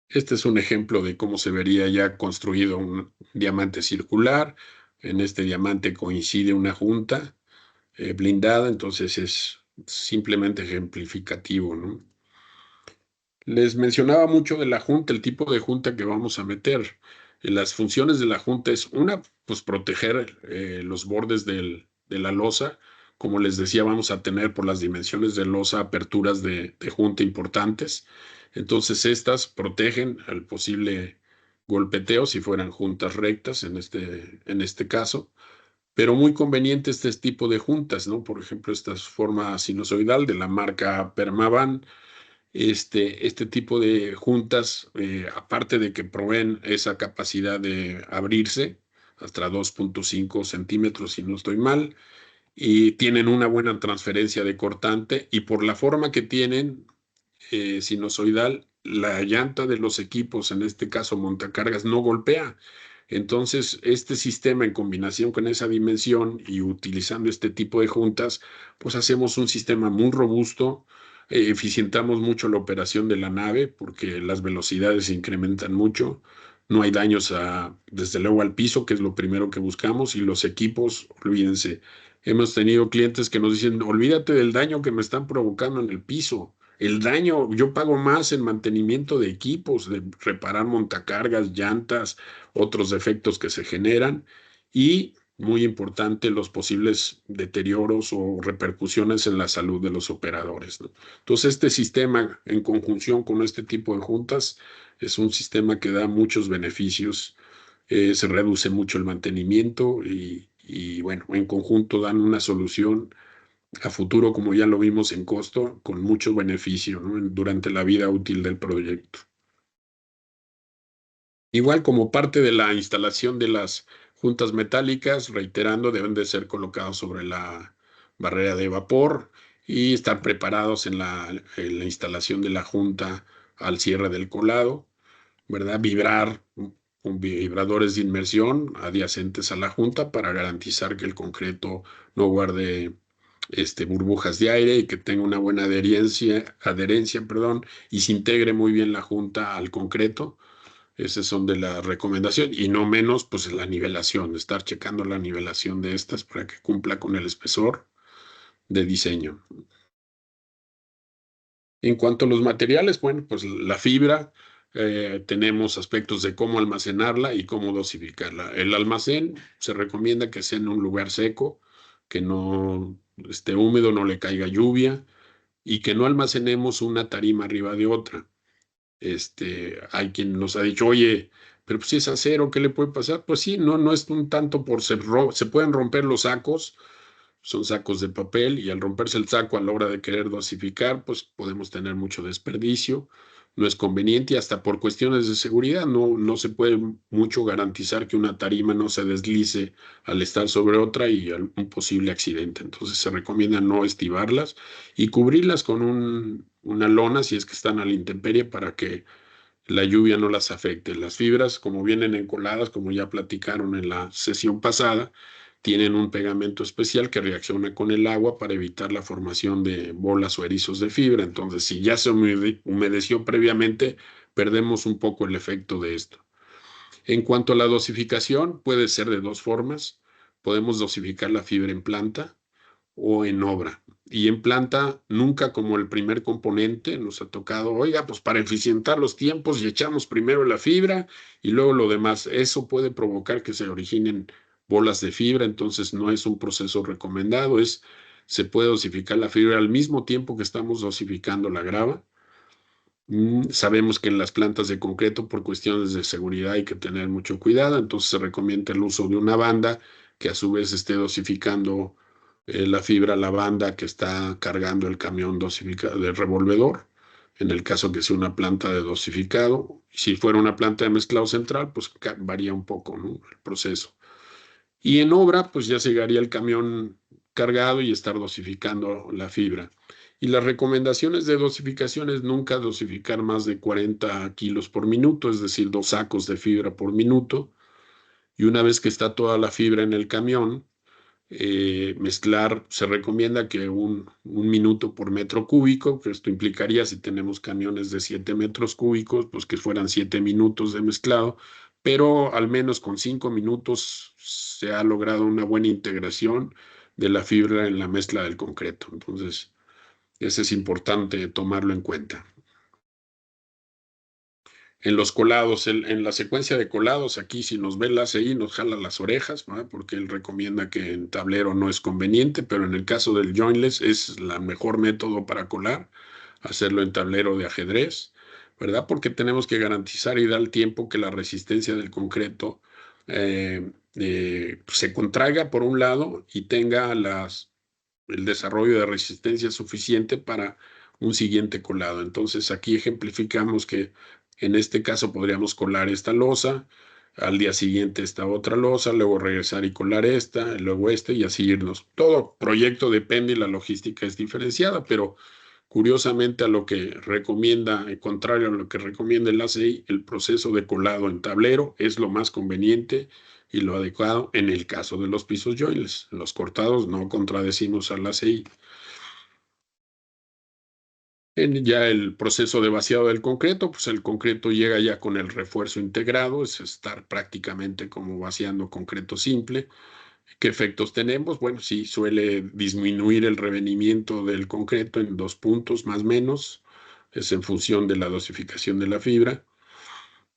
Este es un ejemplo de cómo se vería ya construido un diamante circular. En este diamante coincide una junta blindada, entonces es simplemente ejemplificativo, ¿no? Les mencionaba mucho de la junta, el tipo de junta que vamos a meter. Las funciones de la junta es una, pues proteger los bordes de la losa. Como les decía, vamos a tener por las dimensiones de losa aperturas de junta importantes. Entonces, estas protegen al posible golpeteo si fueran juntas rectas en este caso. Pero muy conveniente este tipo de juntas, ¿no? Por ejemplo, esta forma sinusoidal de la marca Permaban. Este tipo de juntas, aparte de que proveen esa capacidad de abrirse hasta 2.5 centímetros, si no estoy mal, y tienen una buena transferencia de cortante, y por la forma que tienen sinusoidal, la llanta de los equipos, en este caso montacargas, no golpea. Entonces, este sistema en combinación con esa dimensión y utilizando este tipo de juntas, pues hacemos un sistema muy robusto, eficientamos mucho la operación de la nave porque las velocidades se incrementan mucho, no hay daños desde luego al piso, que es lo primero que buscamos, y los equipos, olvídense. Hemos tenido clientes que nos dicen, olvídate del daño que me están provocando en el piso. El daño, yo pago más en mantenimiento de equipos, de reparar montacargas, llantas, otros defectos que se generan y, muy importante, los posibles deterioros o repercusiones en la salud de los operadores, ¿no? Entonces, este sistema, en conjunción con este tipo de juntas, es un sistema que da muchos beneficios. Se reduce mucho el mantenimiento y, bueno, en conjunto dan una solución a futuro, como ya lo vimos en costo, con mucho beneficio, ¿no? Durante la vida útil del proyecto. Igual como parte de la instalación de las juntas metálicas, reiterando, deben de ser colocados sobre la barrera de vapor y estar preparados en la instalación de la junta al cierre del colado, ¿verdad? Vibrar con vibradores de inmersión adyacentes a la junta para garantizar que el concreto no guarde burbujas de aire y que tenga una buena adherencia, perdón, y se integre muy bien la junta al concreto. Esas son de la recomendación y no menos, pues la nivelación, estar checando la nivelación de estas para que cumpla con el espesor de diseño. En cuanto a los materiales, bueno, pues la fibra, tenemos aspectos de cómo almacenarla y cómo dosificarla. El almacén se recomienda que sea en un lugar seco, que no esté húmedo, no le caiga lluvia y que no almacenemos una tarima arriba de otra. Hay quien nos ha dicho, oye, pero pues si es acero, ¿qué le puede pasar? Pues sí, no es un tanto por se pueden romper los sacos, son sacos de papel y al romperse el saco a la hora de querer dosificar, pues podemos tener mucho desperdicio, no es conveniente y hasta por cuestiones de seguridad no se puede mucho garantizar que una tarima no se deslice al estar sobre otra y un posible accidente. Entonces se recomienda no estibarlas y cubrirlas con una lona si es que están a la intemperie para que la lluvia no las afecte. Las fibras, como vienen encoladas, como ya platicaron en la sesión pasada, tienen un pegamento especial que reacciona con el agua para evitar la formación de bolas o erizos de fibra. Entonces, si ya se humedeció previamente, perdemos un poco el efecto de esto. En cuanto a la dosificación, puede ser de dos formas. Podemos dosificar la fibra en planta o en obra. Y en planta, nunca como el primer componente, nos ha tocado, oiga, pues para eficientar los tiempos y echamos primero la fibra y luego lo demás. Eso puede provocar que se originen bolas de fibra, entonces no es un proceso recomendado, se puede dosificar la fibra al mismo tiempo que estamos dosificando la grava. Sabemos que en las plantas de concreto, por cuestiones de seguridad, hay que tener mucho cuidado, entonces se recomienda el uso de una banda que a su vez esté dosificando la fibra a la banda que está cargando el camión del revolvedor, en el caso que sea una planta de dosificado. Si fuera una planta de mezclado central, pues varía un poco, ¿no?, el proceso. Y en obra, pues ya llegaría el camión cargado y estar dosificando la fibra. Y las recomendaciones de dosificación es nunca dosificar más de 40 kilos por minuto, es decir, 2 sacos de fibra por minuto. Y una vez que está toda la fibra en el camión, mezclar, se recomienda que un minuto por metro cúbico, que esto implicaría, si tenemos camiones de 7 metros cúbicos, pues que fueran 7 minutos de mezclado, pero al menos con 5 minutos se ha logrado una buena integración de la fibra en la mezcla del concreto. Entonces, eso es importante tomarlo en cuenta. En los colados, en la secuencia de colados, aquí si nos ve el ACI nos jala las orejas, ¿no?, porque él recomienda que en tablero no es conveniente, pero en el caso del jointless es el mejor método para colar, hacerlo en tablero de ajedrez, ¿verdad? Porque tenemos que garantizar y dar el tiempo que la resistencia del concreto se contraiga por un lado y tenga el desarrollo de resistencia suficiente para un siguiente colado. Entonces aquí ejemplificamos que en este caso podríamos colar esta losa, al día siguiente esta otra losa, luego regresar y colar esta, luego y así irnos. Todo proyecto depende y la logística es diferenciada, pero Curiosamente, a lo que recomienda, contrario a lo que recomienda el ACI, el proceso de colado en tablero es lo más conveniente y lo adecuado en el caso de los pisos jointless. Los cortados no contradecimos al ACI. En ya el proceso de vaciado del concreto, pues el concreto llega ya con el refuerzo integrado, es estar prácticamente como vaciando concreto simple. ¿Qué efectos tenemos? Bueno, sí, suele disminuir el revenimiento del concreto en 2 puntos más o menos, es en función de la dosificación de la fibra,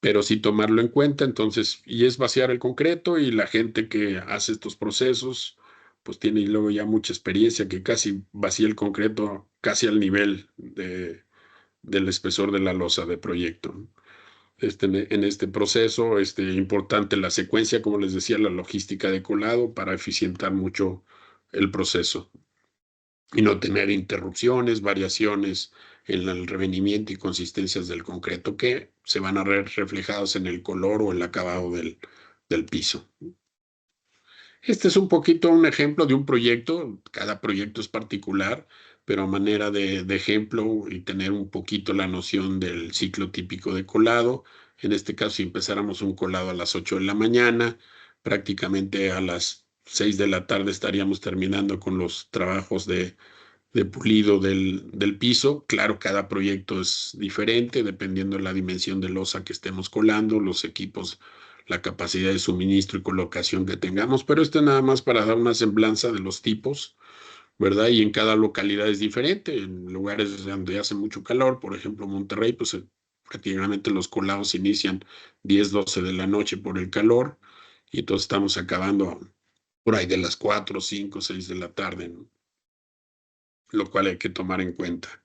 pero sí tomarlo en cuenta, entonces, y es vaciar el concreto y la gente que hace estos procesos, pues tiene luego ya mucha experiencia que casi vacía el concreto casi al nivel del espesor de la losa de proyecto. En este proceso, importante la secuencia, como les decía, la logística de colado para eficientar mucho el proceso y no tener interrupciones, variaciones en el revenimiento y consistencias del concreto que se van a ver reflejados en el color o el acabado del piso. Este es un poquito un ejemplo de un proyecto, cada proyecto es particular, pero a manera de ejemplo y tener un poquito la noción del ciclo típico de colado. En este caso, si empezáramos un colado a las 8 de la mañana, prácticamente a las 6 de la tarde estaríamos terminando con los trabajos de pulido del piso. Claro, cada proyecto es diferente, dependiendo de la dimensión de losa que estemos colando, los equipos, la capacidad de suministro y colocación que tengamos, pero esto es nada más para dar una semblanza de los tipos, ¿verdad? Y en cada localidad es diferente. En lugares donde hace mucho calor, por ejemplo, Monterrey, pues prácticamente los colados inician 10, 12 de la noche por el calor y entonces estamos acabando por ahí de las 4, 5, 6 de la tarde, ¿no? Lo cual hay que tomar en cuenta.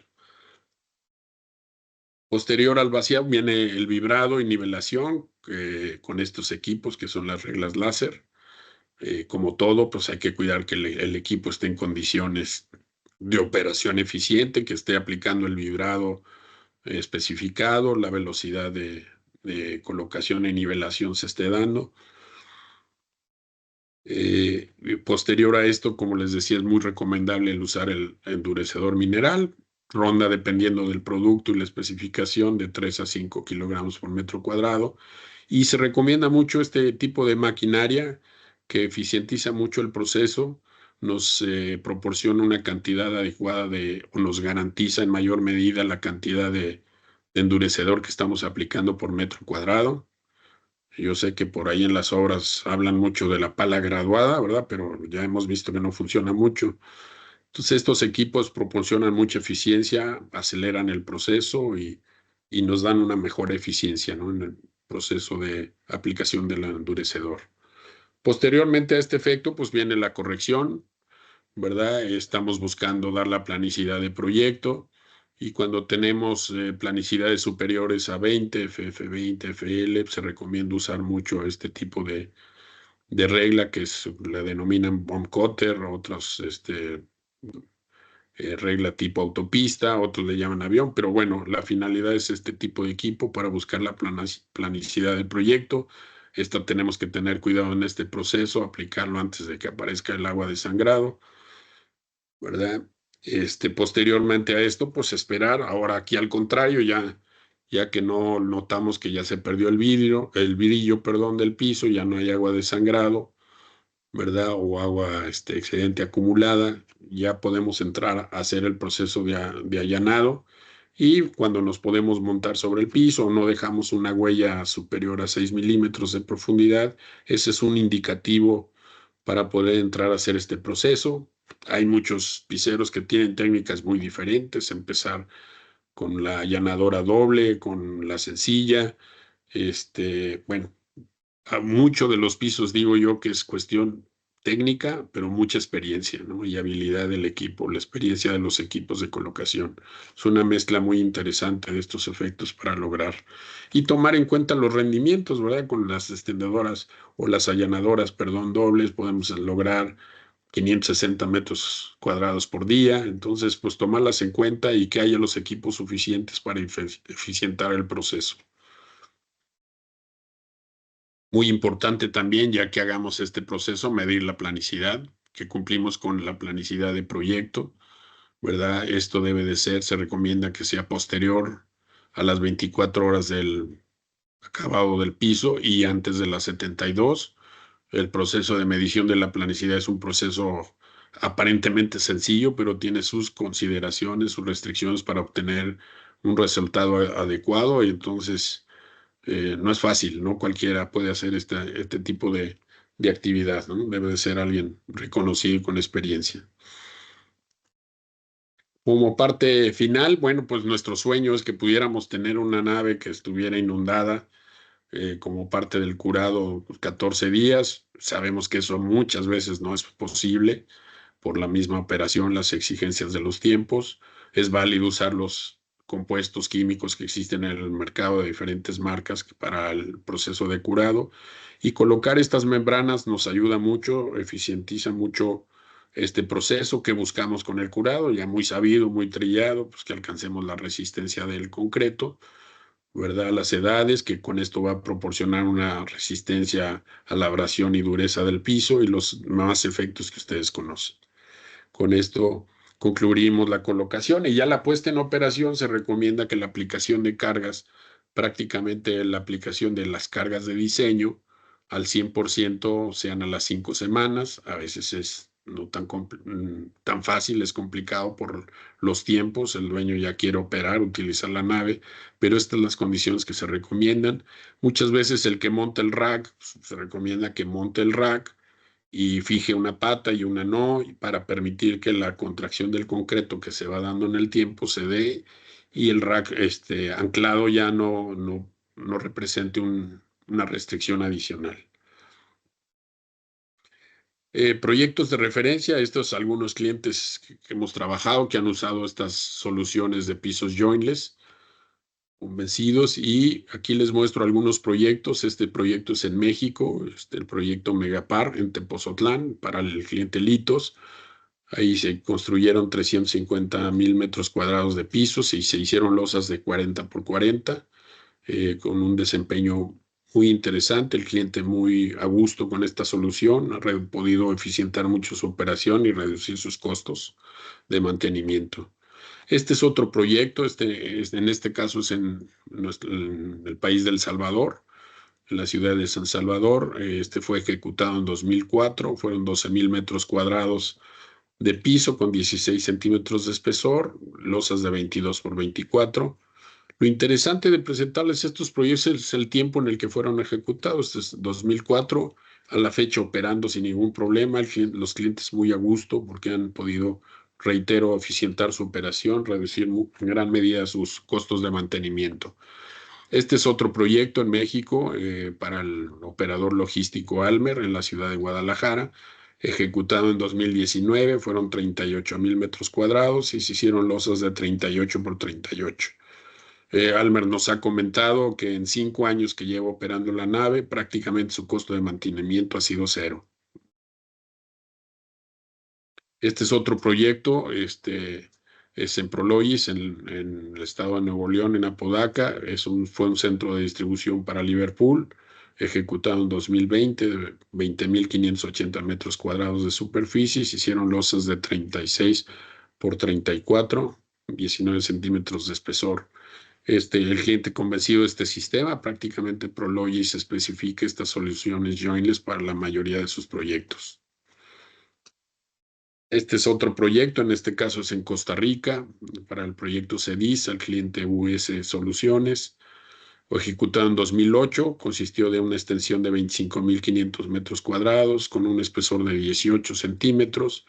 Posterior al vaciado viene el vibrado y nivelación con estos equipos que son las reglas láser. Como todo, pues hay que cuidar que el equipo esté en condiciones de operación eficiente, que esté aplicando el vibrado especificado, la velocidad de colocación y nivelación se esté dando. Posterior a esto, como les decía, es muy recomendable el usar el endurecedor mineral. Ronda, dependiendo del producto y la especificación, de 3 a 5 kilogramos por metro cuadrado. Y se recomienda mucho este tipo de maquinaria que eficientiza mucho el proceso, nos proporciona una cantidad adecuada o nos garantiza en mayor medida la cantidad de endurecedor que estamos aplicando por metro cuadrado. Yo sé que por ahí en las obras hablan mucho de la pala graduada, ¿verdad? Pero ya hemos visto que no funciona mucho. Entonces, estos equipos proporcionan mucha eficiencia, aceleran el proceso y nos dan una mejor eficiencia, ¿no? En el proceso de aplicación del endurecedor. Posteriormente a este efecto, pues viene la corrección, ¿verdad? Estamos buscando dar la planicidad de proyecto y cuando tenemos planicidades superiores a 20, FF20, FL, se recomienda usar mucho este tipo de regla que la denominan bomb cutter, otros regla tipo autopista, otros le llaman avión, pero bueno, la finalidad es este tipo de equipo para buscar la planicidad del proyecto. Esto tenemos que tener cuidado en este proceso, aplicarlo antes de que aparezca el agua de sangrado, ¿verdad? Posteriormente a esto, pues esperar. Ahora aquí al contrario, ya que no notamos que ya se perdió el brillo, perdón, del piso, ya no hay agua de sangrado, ¿verdad? O agua excedente acumulada, ya podemos entrar a hacer el proceso de allanado y cuando nos podemos montar sobre el piso o no dejamos una huella superior a 6 milímetros de profundidad, ese es un indicativo para poder entrar a hacer este proceso. Hay muchos piseros que tienen técnicas muy diferentes, empezar con la allanadora doble, con la sencilla, bueno, a mucho de los pisos digo yo que es cuestión técnica, pero mucha experiencia, ¿no? Y habilidad del equipo, la experiencia de los equipos de colocación. Es una mezcla muy interesante de estos efectos para lograr y tomar en cuenta los rendimientos, ¿verdad? Con las extendedoras o las allanadoras, perdón, dobles, podemos lograr 560 metros cuadrados por día. Entonces, pues tomarlas en cuenta y que haya los equipos suficientes para eficientar el proceso. Muy importante también, ya que hagamos este proceso, medir la planicidad, que cumplimos con la planicidad de proyecto, ¿verdad? Esto debe de ser, se recomienda que sea posterior a las 24 horas del acabado del piso y antes de las 72. El proceso de medición de la planicidad es un proceso aparentemente sencillo, pero tiene sus consideraciones, sus restricciones para obtener un resultado adecuado y entonces no es fácil, no cualquiera puede hacer este tipo de actividad, ¿no? Debe de ser alguien reconocido y con experiencia. Como parte final, bueno, pues nuestro sueño es que pudiéramos tener una nave que estuviera inundada como parte del curado 14 días. Sabemos que eso muchas veces no es posible por la misma operación, las exigencias de los tiempos. Es válido usar los compuestos químicos que existen en el mercado de diferentes marcas para el proceso de curado. Y colocar estas membranas nos ayuda mucho, eficientiza mucho este proceso que buscamos con el curado, ya muy sabido, muy trillado, pues que alcancemos la resistencia del concreto, ¿verdad? Las edades, que con esto va a proporcionar una resistencia a la abrasión y dureza del piso y los más efectos que ustedes conocen. Con esto concluimos la colocación y ya la puesta en operación se recomienda que la aplicación de cargas, prácticamente la aplicación de las cargas de diseño al 100% sean a las 5 semanas. A veces es no tan fácil, es complicado por los tiempos. El dueño ya quiere operar, utilizar la nave, pero estas son las condiciones que se recomiendan. Muchas veces el que monta el rack, se recomienda que monte el rack y fije una pata y una no, para permitir que la contracción del concreto que se va dando en el tiempo se dé y el rack anclado ya no represente una restricción adicional. Proyectos de referencia, estos algunos clientes que hemos trabajado que han usado estas soluciones de pisos jointless convencidos y aquí les muestro algunos proyectos. Este proyecto es en México, el proyecto Megapar en Tepozotlán para el cliente Litos. Ahí se construyeron 350,000 metros cuadrados de pisos y se hicieron losas de 40 por 40 con un desempeño muy interesante. El cliente muy a gusto con esta solución, ha podido eficientar mucho su operación y reducir sus costos de mantenimiento. Este es otro proyecto, en este caso es en el país del Salvador, en la ciudad de San Salvador. Este fue ejecutado en 2004, fueron 12,000 metros cuadrados de piso con 16 centímetros de espesor, losas de 22 por 24. Lo interesante de presentarles estos proyectos es el tiempo en el que fueron ejecutados. Este es 2004, a la fecha operando sin ningún problema. Los clientes muy a gusto porque han podido, reitero, eficientar su operación, reducir en gran medida sus costos de mantenimiento. Este es otro proyecto en México para el operador logístico Almer en la ciudad de Guadalajara, ejecutado en 2019, fueron 38,000 metros cuadrados y se hicieron losas de 38 por 38. Almer nos ha comentado que en 5 años que lleva operando la nave, prácticamente su costo de mantenimiento ha sido cero. Este es otro proyecto, es en Prologis, en el estado de Nuevo León, en Apodaca. Fue un centro de distribución para Liverpool, ejecutado en 2020, de 20,580 metros cuadrados de superficie. Se hicieron losas de 36 por 34, 19 centímetros de espesor. El cliente convencido de este sistema, prácticamente Prologis especifica estas soluciones jointless para la mayoría de sus proyectos. Este es otro proyecto, en este caso es en Costa Rica, para el proyecto CEDIS, al cliente US Soluciones, ejecutado en 2008, consistió de una extensión de 25,500 metros cuadrados con un espesor de 18 centímetros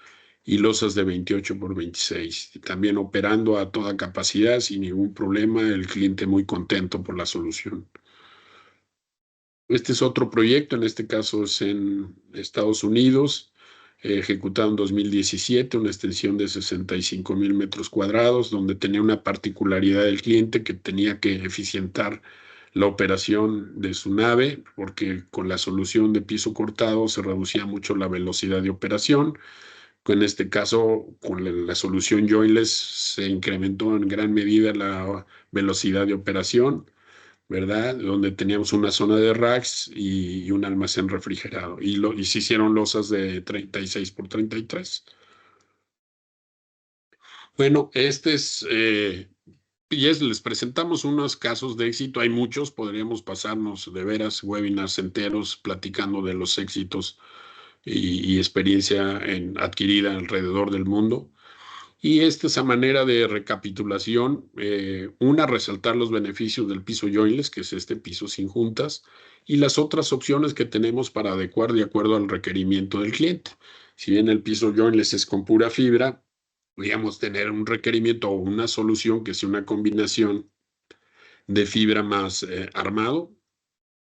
y losas de 28 por 26. Y también operando a toda capacidad sin ningún problema, el cliente muy contento por la solución. Este es otro proyecto, en este caso es en Estados Unidos, ejecutado en 2017, una extensión de 65,000 metros cuadrados, donde tenía una particularidad del cliente que tenía que eficientar la operación de su nave, porque con la solución de piso cortado se reducía mucho la velocidad de operación. En este caso, con la solución jointless se incrementó en gran medida la velocidad de operación, ¿verdad? Donde teníamos una zona de racks y un almacén refrigerado. Y se hicieron losas de 36 por 33. Bueno, les presentamos unos casos de éxito, hay muchos, podríamos pasarnos de veras webinars enteros platicando de los éxitos y experiencia adquirida alrededor del mundo. Y esta es a manera de recapitulación, resaltar los beneficios del piso jointless, que es este piso sin juntas, y las otras opciones que tenemos para adecuar de acuerdo al requerimiento del cliente. Si bien el piso jointless es con pura fibra, podríamos tener un requerimiento o una solución que sea una combinación de fibra más armado,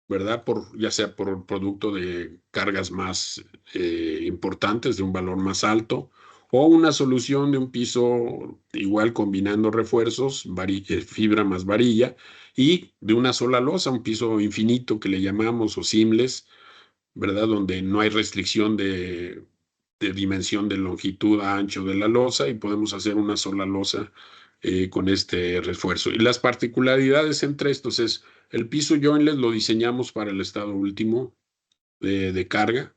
¿verdad? Ya sea por producto de cargas más importantes, de un valor más alto, o una solución de un piso igual combinando refuerzos, fibra más varilla, y de una sola losa, un piso infinito que le llamamos, o seamless, ¿verdad? Donde no hay restricción de dimensión de longitud a ancho de la losa y podemos hacer una sola losa con este refuerzo. Y las particularidades entre estos es el piso jointless lo diseñamos para el estado último de carga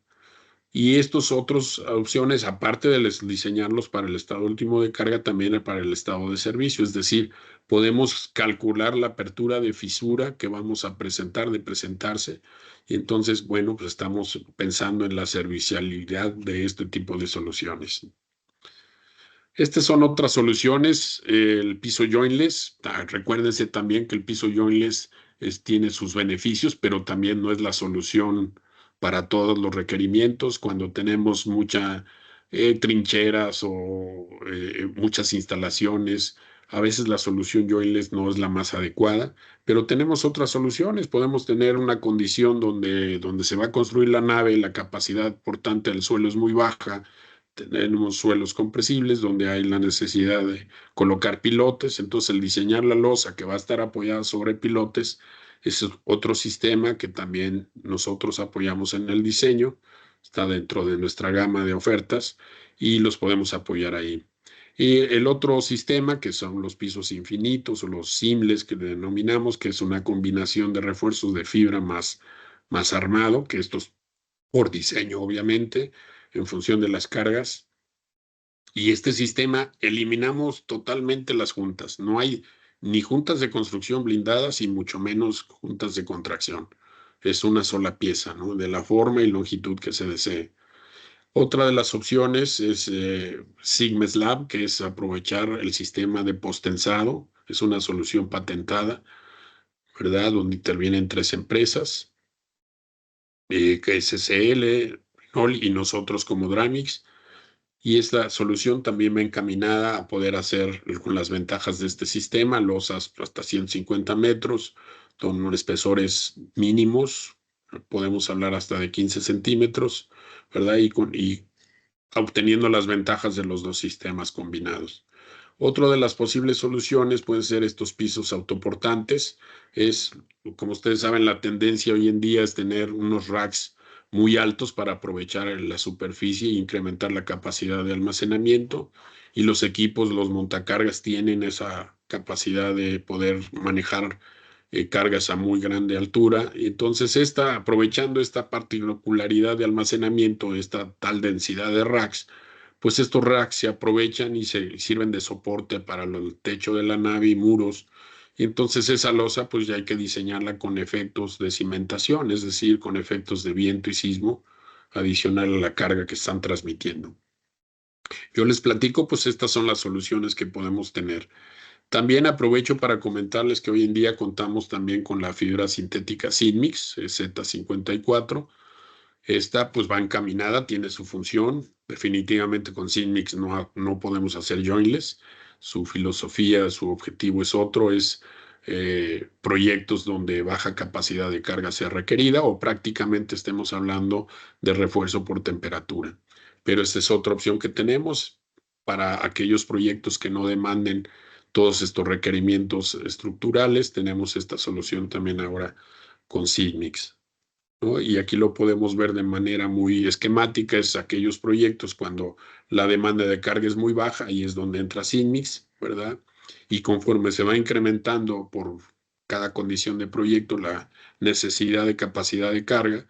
y estos otros opciones, aparte de diseñarlos para el estado último de carga, también para el estado de servicio. Es decir, podemos calcular la apertura de fisura que vamos a presentar, de presentarse. Y entonces, bueno, pues estamos pensando en la servicialidad de este tipo de soluciones. Estas son otras soluciones, el piso jointless. Recuérdense también que el piso jointless tiene sus beneficios, pero también no es la solución para todos los requerimientos. Cuando tenemos muchas trincheras o muchas instalaciones, a veces la solución jointless no es la más adecuada, pero tenemos otras soluciones. Podemos tener una condición donde se va a construir la nave, la capacidad portante del suelo es muy baja. Tenemos suelos compresibles donde hay la necesidad de colocar pilotes, entonces el diseñar la losa que va a estar apoyada sobre pilotes es otro sistema que también nosotros apoyamos en el diseño, está dentro de nuestra gama de ofertas y los podemos apoyar ahí. Y el otro sistema, que son los pisos infinitos o los seamless que denominamos, que es una combinación de refuerzos de fibra más armado, que estos por diseño, obviamente, en función de las cargas. Y este sistema eliminamos totalmente las juntas. No hay ni juntas de construcción blindadas y mucho menos juntas de contracción. Es una sola pieza, ¿no? De la forma y longitud que se desee. Otra de las opciones es Sigma Slab, que es aprovechar el sistema de posttensado. Es una solución patentada, ¿verdad? Donde intervienen 3 empresas, que es SCL, Renault y nosotros como Dramix. Y esta solución también va encaminada a poder hacer con las ventajas de este sistema, losas hasta 150 metros, con espesores mínimos, podemos hablar hasta de 15 centímetros, ¿verdad? Y obteniendo las ventajas de los dos sistemas combinados. Otra de las posibles soluciones pueden ser estos pisos autoportantes. Como ustedes saben, la tendencia hoy en día es tener unos racks muy altos para aprovechar la superficie e incrementar la capacidad de almacenamiento. Y los equipos, los montacargas, tienen esa capacidad de poder manejar cargas a muy grande altura. Entonces, aprovechando esta particularidad de almacenamiento, esta tal densidad de racks, pues estos racks se aprovechan y se sirven de soporte para el techo de la nave y muros. Y entonces esa losa, pues ya hay que diseñarla con efectos de cimentación, es decir, con efectos de viento y sismo adicional a la carga que están transmitiendo. Yo les platico, pues estas son las soluciones que podemos tener. También aprovecho para comentarles que hoy en día contamos también con la fibra sintética Sinmix Z54. Esta pues va encaminada, tiene su función. Definitivamente con Sinmix no podemos hacer jointless. Su filosofía, su objetivo es otro, es proyectos donde baja capacidad de carga sea requerida o prácticamente estemos hablando de refuerzo por temperatura. Pero esta es otra opción que tenemos para aquellos proyectos que no demanden todos estos requerimientos estructurales. Tenemos esta solución también ahora con Sinmix, ¿no? Y aquí lo podemos ver de manera muy esquemática, es aquellos proyectos cuando la demanda de carga es muy baja y es donde entra Sinmix, ¿verdad? Y conforme se va incrementando por cada condición de proyecto la necesidad de capacidad de carga,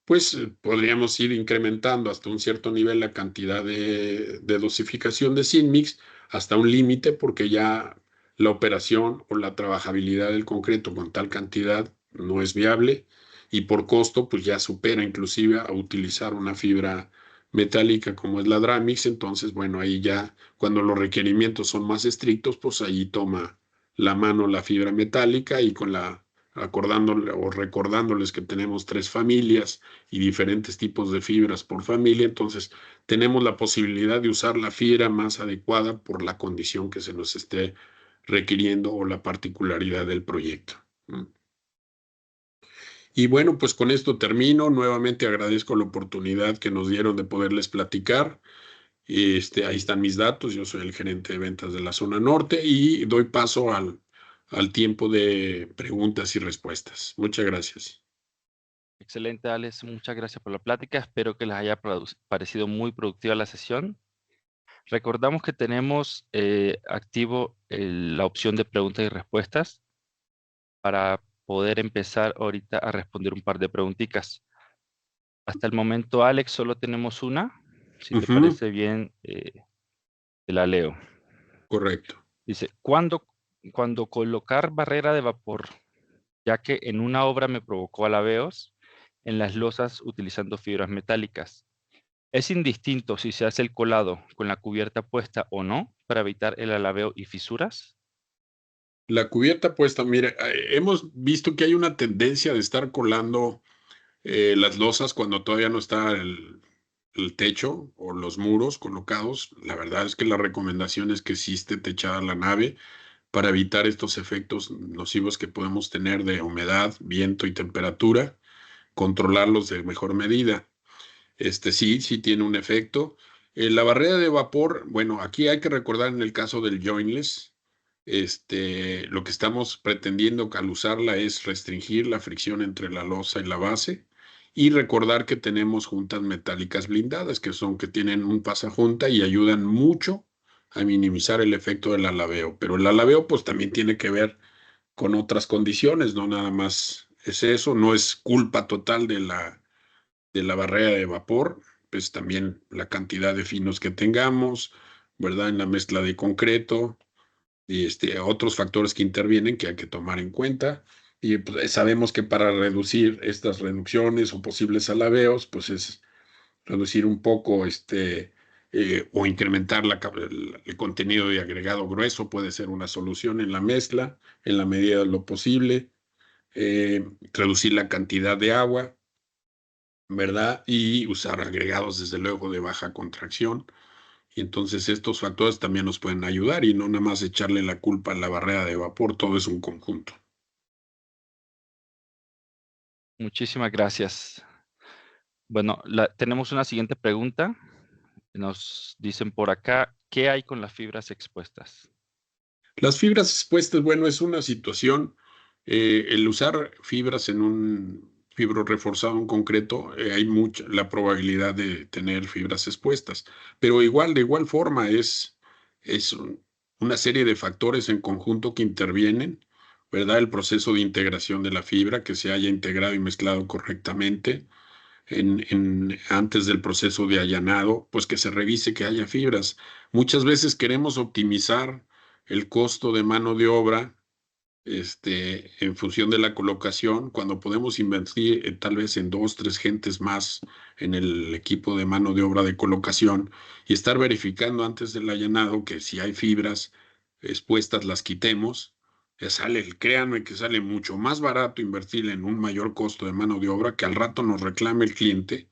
pues podríamos ir incrementando hasta un cierto nivel la cantidad de dosificación de Sinmix hasta un límite, porque ya la operación o la trabajabilidad del concreto con tal cantidad no es viable y por costo pues ya supera inclusive a utilizar una fibra metálica como es la Dramix. Entonces, bueno, ahí ya cuando los requerimientos son más estrictos, pues ahí toma la mano la fibra metálica y con la acordándole o recordándoles que tenemos 3 familias y diferentes tipos de fibras por familia, entonces tenemos la posibilidad de usar la fibra más adecuada por la condición que se nos esté requiriendo o la particularidad del proyecto. Y bueno, pues con esto termino. Nuevamente agradezco la oportunidad que nos dieron de poderles platicar. Ahí están mis datos. Yo soy el gerente de ventas de la zona norte y doy paso al tiempo de preguntas y respuestas. Muchas gracias. Excelente, Alex. Muchas gracias por la plática. Espero que les haya parecido muy productiva la sesión. Recordamos que tenemos activo la opción de preguntas y respuestas para poder empezar ahorita a responder un par de preguntitas. Hasta el momento, Alex, solo tenemos una. Si te parece bien, te la leo. Correcto. Dice, cuando colocar barrera de vapor, ya que en una obra me provocó alabeos en las losas utilizando fibras metálicas, ¿es indistinto si se hace el colado con la cubierta puesta o no para evitar el alabeo y fisuras? La cubierta puesta, mire, hemos visto que hay una tendencia de estar colando las losas cuando todavía no está el techo o los muros colocados. La verdad es que la recomendación es que sí esté techada la nave para evitar estos efectos nocivos que podemos tener de humedad, viento y temperatura, controlarlos de mejor medida. Sí tiene un efecto. La barrera de vapor, bueno, aquí hay que recordar en el caso del jointless, lo que estamos pretendiendo al usarla es restringir la fricción entre la losa y la base y recordar que tenemos juntas metálicas blindadas que tienen un pasajunta y ayudan mucho a minimizar el efecto del alabeo. Pero el alabeo pues también tiene que ver con otras condiciones, no nada más es eso, no es culpa total de la barrera de vapor, pues también la cantidad de finos que tengamos, ¿verdad? En la mezcla de concreto y otros factores que intervienen que hay que tomar en cuenta. Y pues, sabemos que para reducir estas reducciones o posibles alabeos, pues es reducir un poco o incrementar el contenido de agregado grueso puede ser una solución en la mezcla, en la medida de lo posible. Reducir la cantidad de agua, ¿verdad? Y usar agregados, desde luego, de baja contracción. Y entonces estos factores también nos pueden ayudar y no nada más echarle la culpa a la barrera de vapor, todo es un conjunto. Muchísimas gracias. Bueno, tenemos una siguiente pregunta. Nos dicen por acá, ¿qué hay con las fibras expuestas? Las fibras expuestas, bueno, es una situación, el usar fibras en un fibro reforzado en concreto, hay la probabilidad de tener fibras expuestas, pero de igual forma es una serie de factores en conjunto que intervienen, ¿verdad? El proceso de integración de la fibra, que se haya integrado y mezclado correctamente, antes del proceso de allanado, pues que se revise que haya fibras. Muchas veces queremos optimizar el costo de mano de obra, en función de la colocación, cuando podemos invertir tal vez en 2, 3 gentes más en el equipo de mano de obra de colocación y estar verificando antes del allanado que si hay fibras expuestas las quitemos. Créanme que sale mucho más barato invertir en un mayor costo de mano de obra que al rato nos reclame el cliente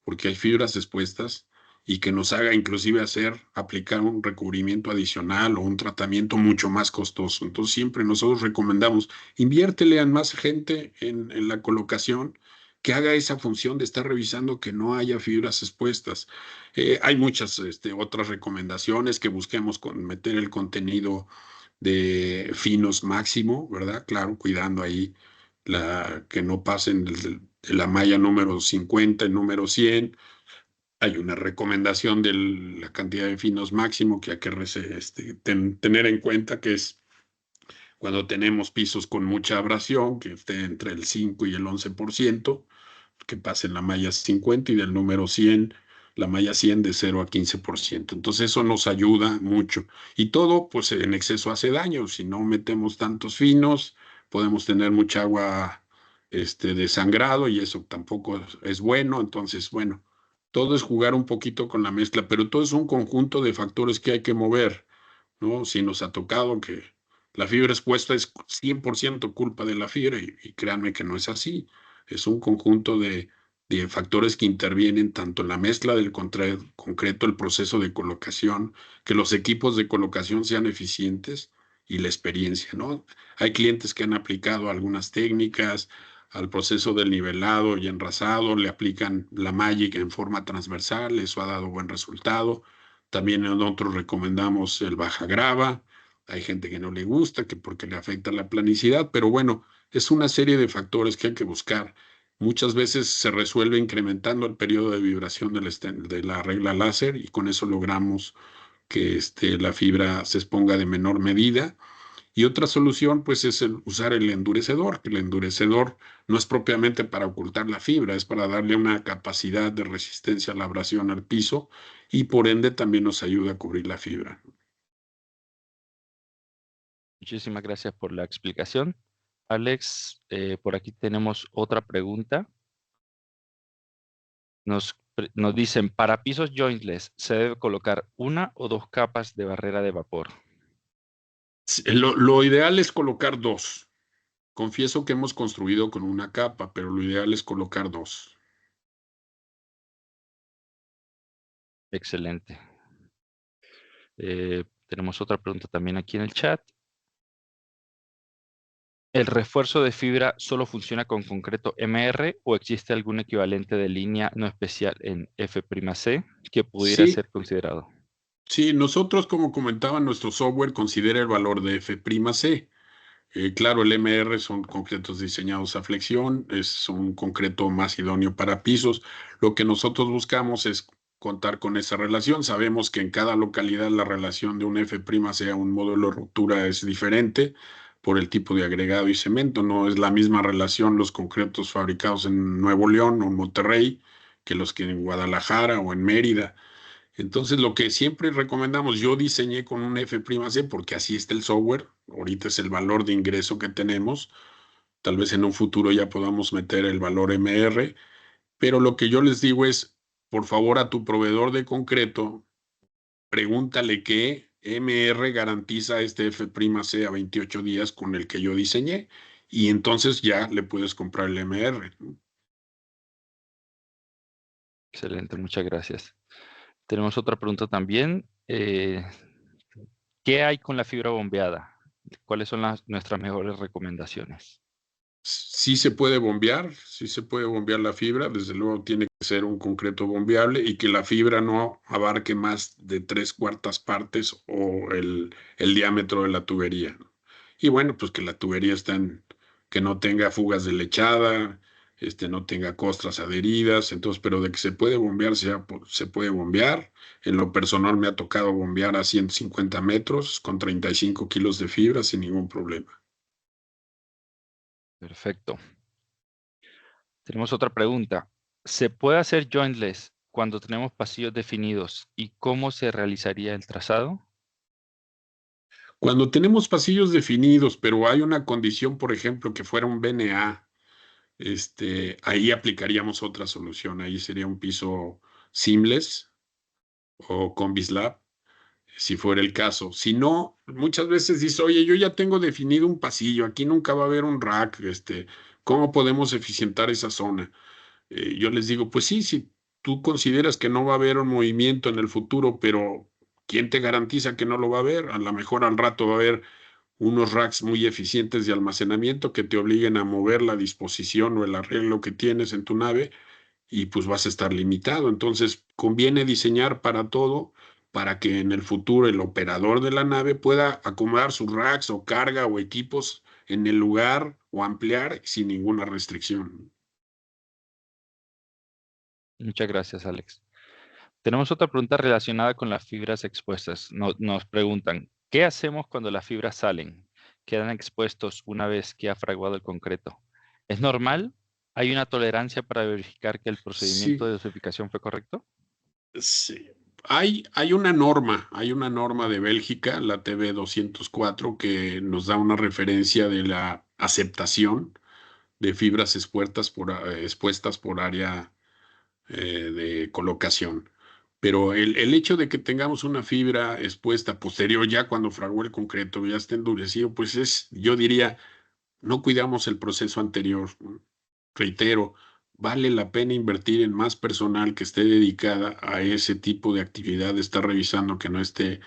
porque hay fibras expuestas y que nos haga inclusive aplicar un recubrimiento adicional o un tratamiento mucho más costoso. Entonces siempre nosotros recomendamos, inviértele a más gente en la colocación que haga esa función de estar revisando que no haya fibras expuestas. Hay muchas otras recomendaciones, que busquemos meter el contenido de finos máximo, ¿verdad? Claro, cuidando ahí que no pasen de la malla número 50 y número 100. Hay una recomendación de la cantidad de finos máximo que hay que tener en cuenta, que es cuando tenemos pisos con mucha abrasión, que esté entre el 5 y el 11%, que pase la malla 50 y del número 100, la malla 100 de 0 a 15%. Entonces eso nos ayuda mucho. Y todo, pues en exceso hace daño. Si no metemos tantos finos, podemos tener mucha agua de sangrado y eso tampoco es bueno. Entonces, bueno, todo es jugar un poquito con la mezcla, pero todo es un conjunto de factores que hay que mover, ¿no? Si nos ha tocado que la fibra expuesta es 100% culpa de la fibra y créanme que no es así. Es un conjunto de factores que intervienen tanto en la mezcla del concreto, el proceso de colocación, que los equipos de colocación sean eficientes y la experiencia, ¿no? Hay clientes que han aplicado algunas técnicas al proceso del nivelado y enrasado, le aplican la Magic en forma transversal, eso ha dado buen resultado. También nosotros recomendamos el baja grava. Hay gente que no le gusta, que porque le afecta la planicidad, pero bueno, es una serie de factores que hay que buscar. Muchas veces se resuelve incrementando el periodo de vibración de la regla láser y con eso logramos que la fibra se exponga de menor medida. Y otra solución, pues, es usar el endurecedor, que el endurecedor no es propiamente para ocultar la fibra, es para darle una capacidad de resistencia a la abrasión al piso y por ende también nos ayuda a cubrir la fibra. Muchísimas gracias por la explicación. Alex, por aquí tenemos otra pregunta. Nos dicen, para pisos jointless, ¿se debe colocar una o dos capas de barrera de vapor? Lo ideal es colocar dos. Confieso que hemos construido con una capa, pero lo ideal es colocar dos. Excelente. Tenemos otra pregunta también aquí en el chat. ¿El refuerzo de fibra solo funciona con concreto MR o existe algún equivalente de línea no especial en F'C que pudiera Sí, ser considerado? sí, nosotros, como comentaba, nuestro software considera el valor de F'C. Claro, el MR son concretos diseñados a flexión, es un concreto más idóneo para pisos. Lo que nosotros buscamos es contar con esa relación. Sabemos que en cada localidad la relación de un F'C a un módulo de ruptura es diferente por el tipo de agregado y cemento. No es la misma relación los concretos fabricados en Nuevo León o en Monterrey que los que en Guadalajara o en Mérida. Entonces, lo que siempre recomendamos, yo diseñé con un F'C porque así está el software, ahorita es el valor de ingreso que tenemos, tal vez en un futuro ya podamos meter el valor MR, pero lo que yo les digo es, por favor, a tu proveedor de concreto, pregúntale qué MR garantiza este F'C a 28 días con el que yo diseñé, y entonces ya le puedes comprar el MR. Excelente, muchas gracias. Tenemos otra pregunta también. ¿Qué hay con la fibra bombeada? ¿Cuáles son nuestras mejores recomendaciones? Sí se puede bombear la fibra, desde luego tiene que ser un concreto bombeable y que la fibra no abarque más de 3/4 partes o el diámetro de la tubería. Y bueno, pues que la tubería que no tenga fugas de lechada, no tenga costras adheridas, entonces, pero de que se puede bombear, se puede bombear. En lo personal me ha tocado bombear a 150 metros con 35 kilos de fibra sin ningún problema. Perfecto. Tenemos otra pregunta. ¿Se puede hacer jointless cuando tenemos pasillos definidos y cómo se realizaría el trazado? Cuando tenemos pasillos definidos, pero hay una condición, por ejemplo, que fuera un BNA, ahí aplicaríamos otra solución. Ahí sería un piso seamless o combi-slab, si fuera el caso. Si no, muchas veces dice, oye, yo ya tengo definido un pasillo, aquí nunca va a haber un rack, ¿cómo podemos eficientar esa zona? Yo les digo, pues sí, si tú consideras que no va a haber un movimiento en el futuro, pero ¿quién te garantiza que no lo va a haber? A lo mejor al rato va a haber unos racks muy eficientes de almacenamiento que te obliguen a mover la disposición o el arreglo que tienes en tu nave y pues vas a estar limitado. Entonces, conviene diseñar para todo para que en el futuro el operador de la nave pueda acomodar sus racks o carga o equipos en el lugar o ampliar sin ninguna restricción. Muchas gracias, Alex. Tenemos otra pregunta relacionada con las fibras expuestas. Nos preguntan, ¿qué hacemos cuando las fibras salen? Quedan expuestos una vez que ha fraguado el concreto. ¿Es normal? ¿Hay una tolerancia para verificar que el procedimiento de Sí, dosificación fue correcto? sí. Hay una norma de Bélgica, la TB 204, que nos da una referencia de la aceptación de fibras expuestas por área de colocación. Pero el hecho de que tengamos una fibra expuesta posterior, ya cuando fraguó el concreto, ya está endurecido, pues yo diría, no cuidamos el proceso anterior. Reitero, vale la pena invertir en más personal que esté dedicada a ese tipo de actividad, de estar revisando que no esté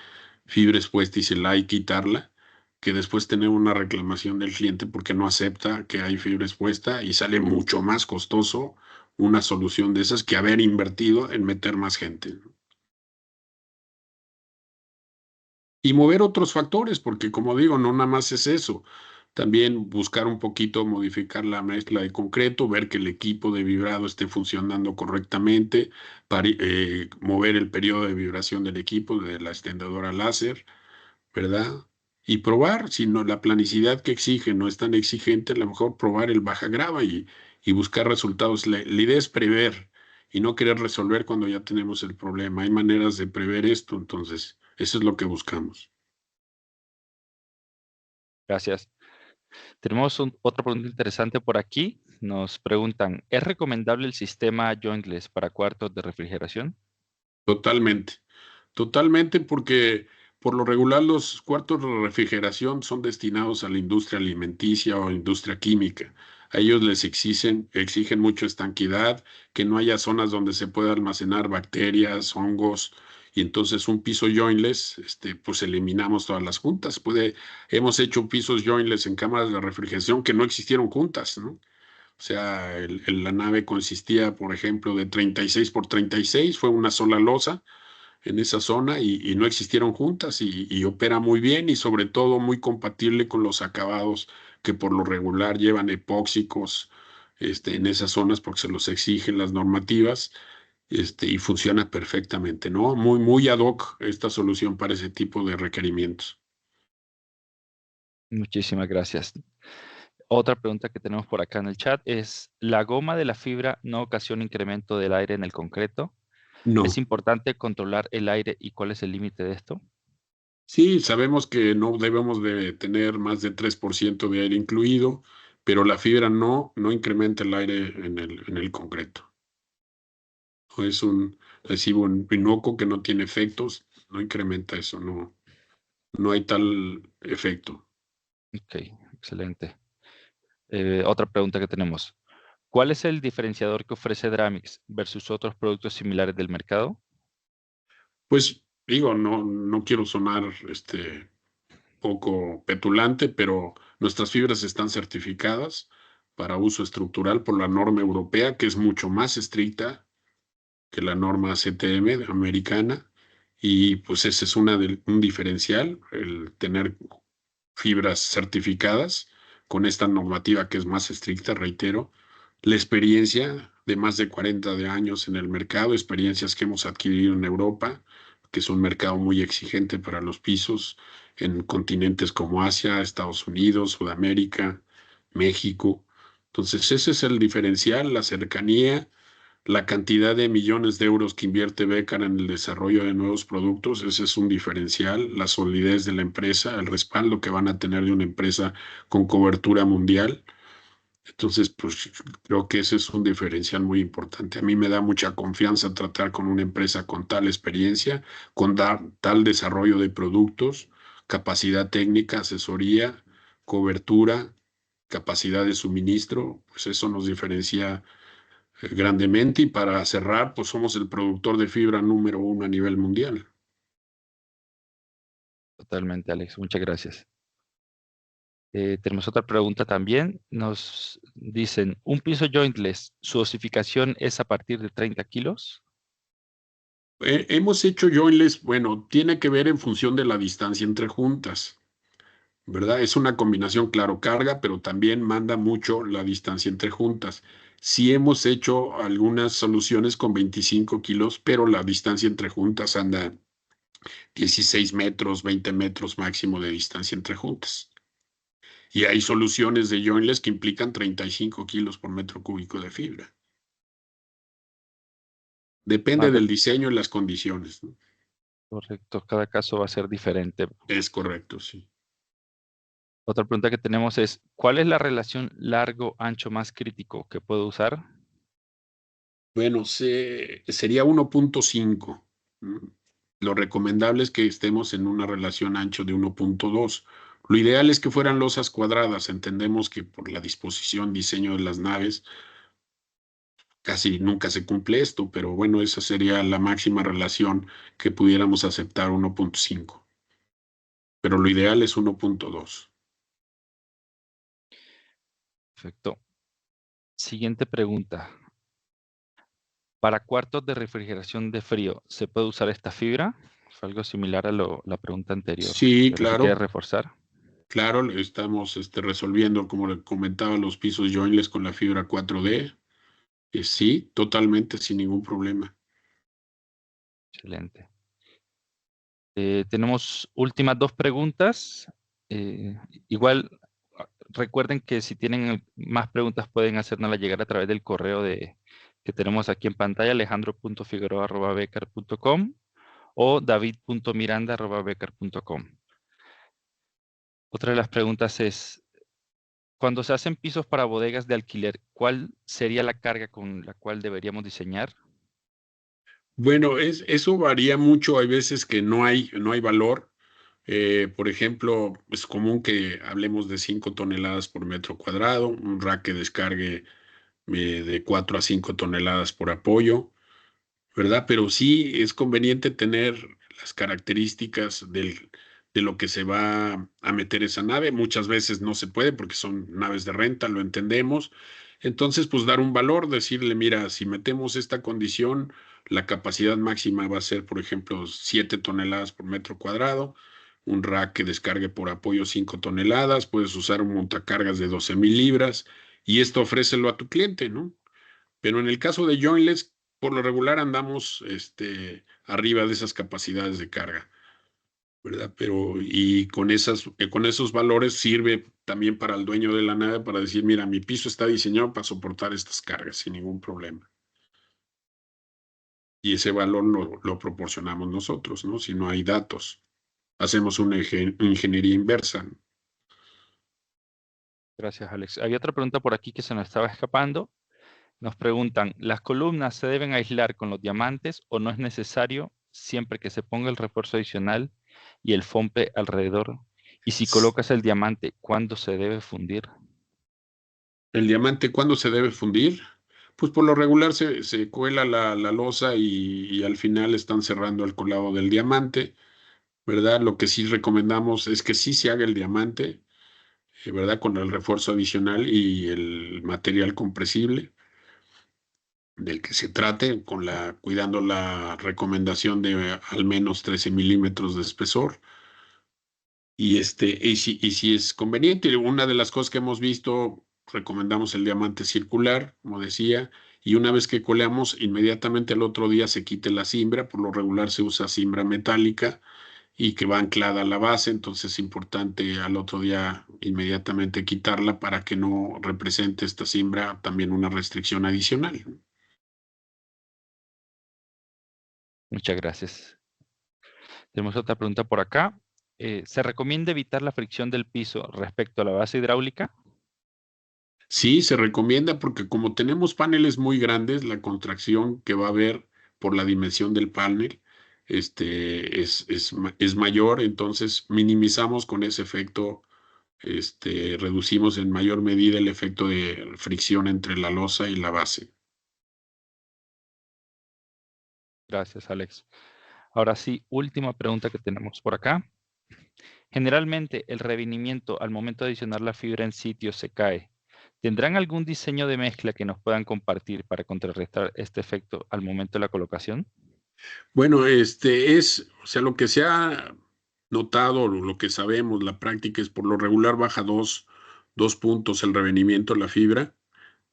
fibra expuesta y se la hay quitarla, que después tener una reclamación del cliente porque no acepta que hay fibra expuesta y sale mucho más costoso una solución de esas que haber invertido en meter más gente. Y mover otros factores, porque como digo, no nada más es eso. También buscar un poquito, modificar la mezcla de concreto, ver que el equipo de vibrado esté funcionando correctamente, mover el periodo de vibración del equipo de la extendedora láser, ¿verdad? Y probar, si no, la planicidad que exige no es tan exigente, a lo mejor probar el baja grava y buscar resultados. La idea es prever y no querer resolver cuando ya tenemos el problema. Hay maneras de prever esto, entonces, eso es lo que buscamos. Gracias. Tenemos otra pregunta interesante por aquí. Nos preguntan, ¿es recomendable el sistema jointless para cuartos de refrigeración? Totalmente, totalmente, porque por lo regular los cuartos de refrigeración son destinados a la industria alimenticia o industria química. A ellos les exigen mucho estanquidad, que no haya zonas donde se pueda almacenar bacterias, hongos, y entonces un piso jointless, pues eliminamos todas las juntas. Hemos hecho pisos jointless en cámaras de refrigeración que no existieron juntas, ¿no? O sea, la nave consistía, por ejemplo, de 36 por 36, fue una sola losa en esa zona y no existieron juntas y opera muy bien y sobre todo muy compatible con los acabados que por lo regular llevan epóxicos en esas zonas porque se los exigen las normativas y funciona perfectamente, ¿no? Muy, muy ad hoc esta solución para ese tipo de requerimientos. Muchísimas gracias. Otra pregunta que tenemos por acá en el chat es, ¿la goma de la fibra no ocasiona incremento del aire en el concreto? ¿Es No. importante controlar el aire y cuál es el límite de esto? Sí, sabemos que no debemos de tener más de 3% de aire incluido, pero la fibra no incrementa el aire en el concreto. O es un recibo inocuo que no tiene efectos, no incrementa eso, no hay tal efecto. Ok, excelente. Otra pregunta que tenemos. ¿Cuál es el diferenciador que ofrece Dramix versus otros productos similares del mercado? Pues digo, no quiero sonar poco petulante, pero nuestras fibras están certificadas para uso estructural por la norma europea, que es mucho más estricta que la norma CTM americana, y pues ese es un diferencial, el tener fibras certificadas con esta normativa que es más estricta, reitero, la experiencia de más de 40 de años en el mercado, experiencias que hemos adquirido en Europa, que es un mercado muy exigente para los pisos, en continentes como Asia, Estados Unidos, Sudamérica, México. Entonces, ese es el diferencial, la cercanía, la cantidad de millones de euros que invierte Becar en el desarrollo de nuevos productos, ese es un diferencial, la solidez de la empresa, el respaldo que van a tener de una empresa con cobertura mundial. Entonces, pues creo que ese es un diferencial muy importante. A mí me da mucha confianza tratar con una empresa con tal experiencia, con tal desarrollo de productos, capacidad técnica, asesoría, cobertura, capacidad de suministro, pues eso nos diferencia grandemente y para cerrar, pues somos el productor de fibra número uno a nivel mundial. Totalmente, Alex. Muchas gracias. Tenemos otra pregunta también. Nos dicen, ¿un piso jointless, su osificación es a partir de 30 kilos? Hemos hecho jointless, bueno, tiene que ver en función de la distancia entre juntas, ¿verdad? Es una combinación, claro, carga, pero también manda mucho la distancia entre juntas. Sí hemos hecho algunas soluciones con 25 kilos, pero la distancia entre juntas anda 16 metros, 20 metros máximo de distancia entre juntas. Y hay soluciones de jointless que implican 35 kilos por metro cúbico de fibra. Depende del diseño y las condiciones, ¿no? Correcto, cada caso va a ser diferente. Es correcto, sí. Otra pregunta que tenemos es, ¿cuál es la relación largo-ancho más crítico que puedo usar? Bueno, sería 1.5. Lo recomendable es que estemos en una relación ancho de 1.2. Lo ideal es que fueran losas cuadradas. Entendemos que por la disposición, diseño de las naves, casi nunca se cumple esto, pero bueno, esa sería la máxima relación que pudiéramos aceptar, 1.5. Pero lo ideal es 1.2. Perfecto. Siguiente pregunta. Para cuartos de refrigeración de frío, ¿se puede usar esta fibra? Fue algo similar a la pregunta anterior, Sí, pero si quiere claro. reforzar. Claro, estamos resolviendo, como le comentaba, los pisos jointless con la fibra 4D. Sí, totalmente, sin ningún problema. Excelente. Tenemos últimas dos preguntas. Igual, recuerden que si tienen más preguntas pueden hacérnoslas llegar a través del correo que tenemos aquí en pantalla, alejandro.figueroa@becar.com o david.miranda@becar.com. Otra de las preguntas es, cuando se hacen pisos para bodegas de alquiler, ¿cuál sería la carga con la cual deberíamos diseñar? Bueno, eso varía mucho. Hay veces que no hay valor. Por ejemplo, es común que hablemos de 5 toneladas por metro cuadrado, un rack que descargue de 4 a 5 toneladas por apoyo, ¿verdad? Pero sí es conveniente tener las características de lo que se va a meter esa nave. Muchas veces no se puede porque son naves de renta, lo entendemos. Entonces, pues dar un valor, decirle, mira, si metemos esta condición, la capacidad máxima va a ser, por ejemplo, 7 toneladas por metro cuadrado, un rack que descargue por apoyo 5 toneladas, puedes usar un montacargas de 12,000 libras y esto ofrécelo a tu cliente, ¿no? Pero en el caso de jointless, por lo regular andamos arriba de esas capacidades de carga, ¿verdad? Pero y con esos valores sirve también para el dueño de la nave para decir, mira, mi piso está diseñado para soportar estas cargas sin ningún problema. Y ese valor lo proporcionamos nosotros, ¿no? Si no hay datos, hacemos una ingeniería inversa. Gracias, Alex. Hay otra pregunta por aquí que se nos estaba escapando. Nos preguntan, ¿las columnas se deben aislar con los diamantes o no es necesario siempre que se ponga el refuerzo adicional y el FOMPE alrededor? Y si colocas el diamante, ¿cuándo se debe fundir? ¿El diamante cuándo se debe fundir? Pues por lo regular se cuela la losa y al final están cerrando el colado del diamante, ¿verdad? Lo que sí recomendamos es que sí se haga el diamante, ¿verdad? Con el refuerzo adicional y el material compresible del que se trate, cuidando la recomendación de al menos 13 milímetros de espesor. Y si es conveniente, una de las cosas que hemos visto, recomendamos el diamante circular, como decía, y una vez que coleamos, inmediatamente al otro día se quite la cimbra, por lo regular se usa cimbra metálica y que va anclada a la base, entonces es importante al otro día inmediatamente quitarla para que no represente esta cimbra también una restricción adicional. Muchas gracias. Tenemos otra pregunta por acá. ¿Se recomienda evitar la fricción del piso respecto a la base hidráulica? Sí, se recomienda porque como tenemos paneles muy grandes, la contracción que va a haber por la dimensión del panel es mayor, entonces minimizamos con ese efecto, reducimos en mayor medida el efecto de fricción entre la losa y la base. Gracias, Alex. Ahora sí, última pregunta que tenemos por acá. Generalmente, el revinimiento al momento de adicionar la fibra en sitio se cae. ¿Tendrán algún diseño de mezcla que nos puedan compartir para contrarrestar este efecto al momento de la colocación? Bueno, o sea, lo que se ha notado, lo que sabemos, la práctica es por lo regular baja dos puntos el revenimiento de la fibra.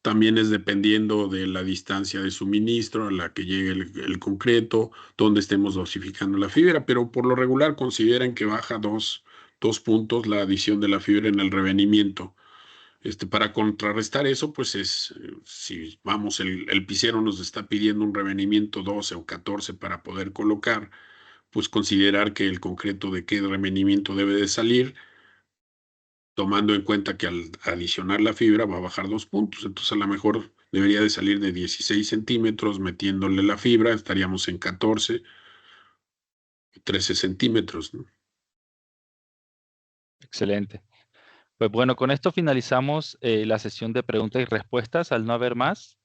También es dependiendo de la distancia de suministro a la que llegue el concreto, donde estemos dosificando la fibra, pero por lo regular consideran que baja 2 puntos la adición de la fibra en el revenimiento. Para contrarrestar eso, pues si vamos, el pisero nos está pidiendo un revenimiento 12 o 14 para poder colocar, pues considerar que el concreto de qué revenimiento debe de salir, tomando en cuenta que al adicionar la fibra va a bajar 2 puntos. Entonces, a lo mejor debería de salir de 16 centímetros, metiéndole la fibra, estaríamos en 14, 13 centímetros, ¿no? Excelente. Pues bueno, con esto finalizamos la sesión de preguntas y respuestas. Al no haber más,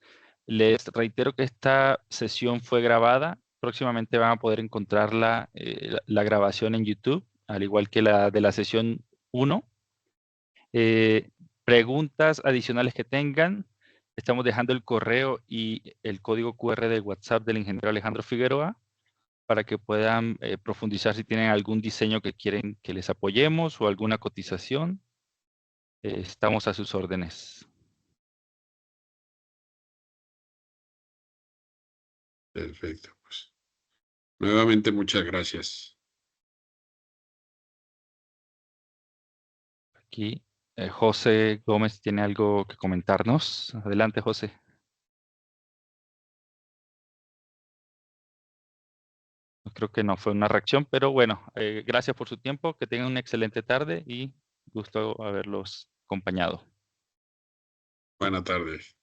les reitero que esta sesión fue grabada. Próximamente van a poder encontrarla, la grabación en YouTube, al igual que la de la sesión 1. Preguntas adicionales que tengan, estamos dejando el correo y el código QR de WhatsApp del ingeniero Alejandro Figueroa para que puedan profundizar si tienen algún diseño que quieren que les apoyemos o alguna cotización. Estamos a sus órdenes. Perfecto, pues. Nuevamente, muchas gracias. Aquí José Gómez tiene algo que comentarnos. Adelante, José. Creo que no fue una reacción, pero bueno, gracias por su tiempo. Que tengan una excelente tarde y gusto haberlos acompañado. Buenas tardes.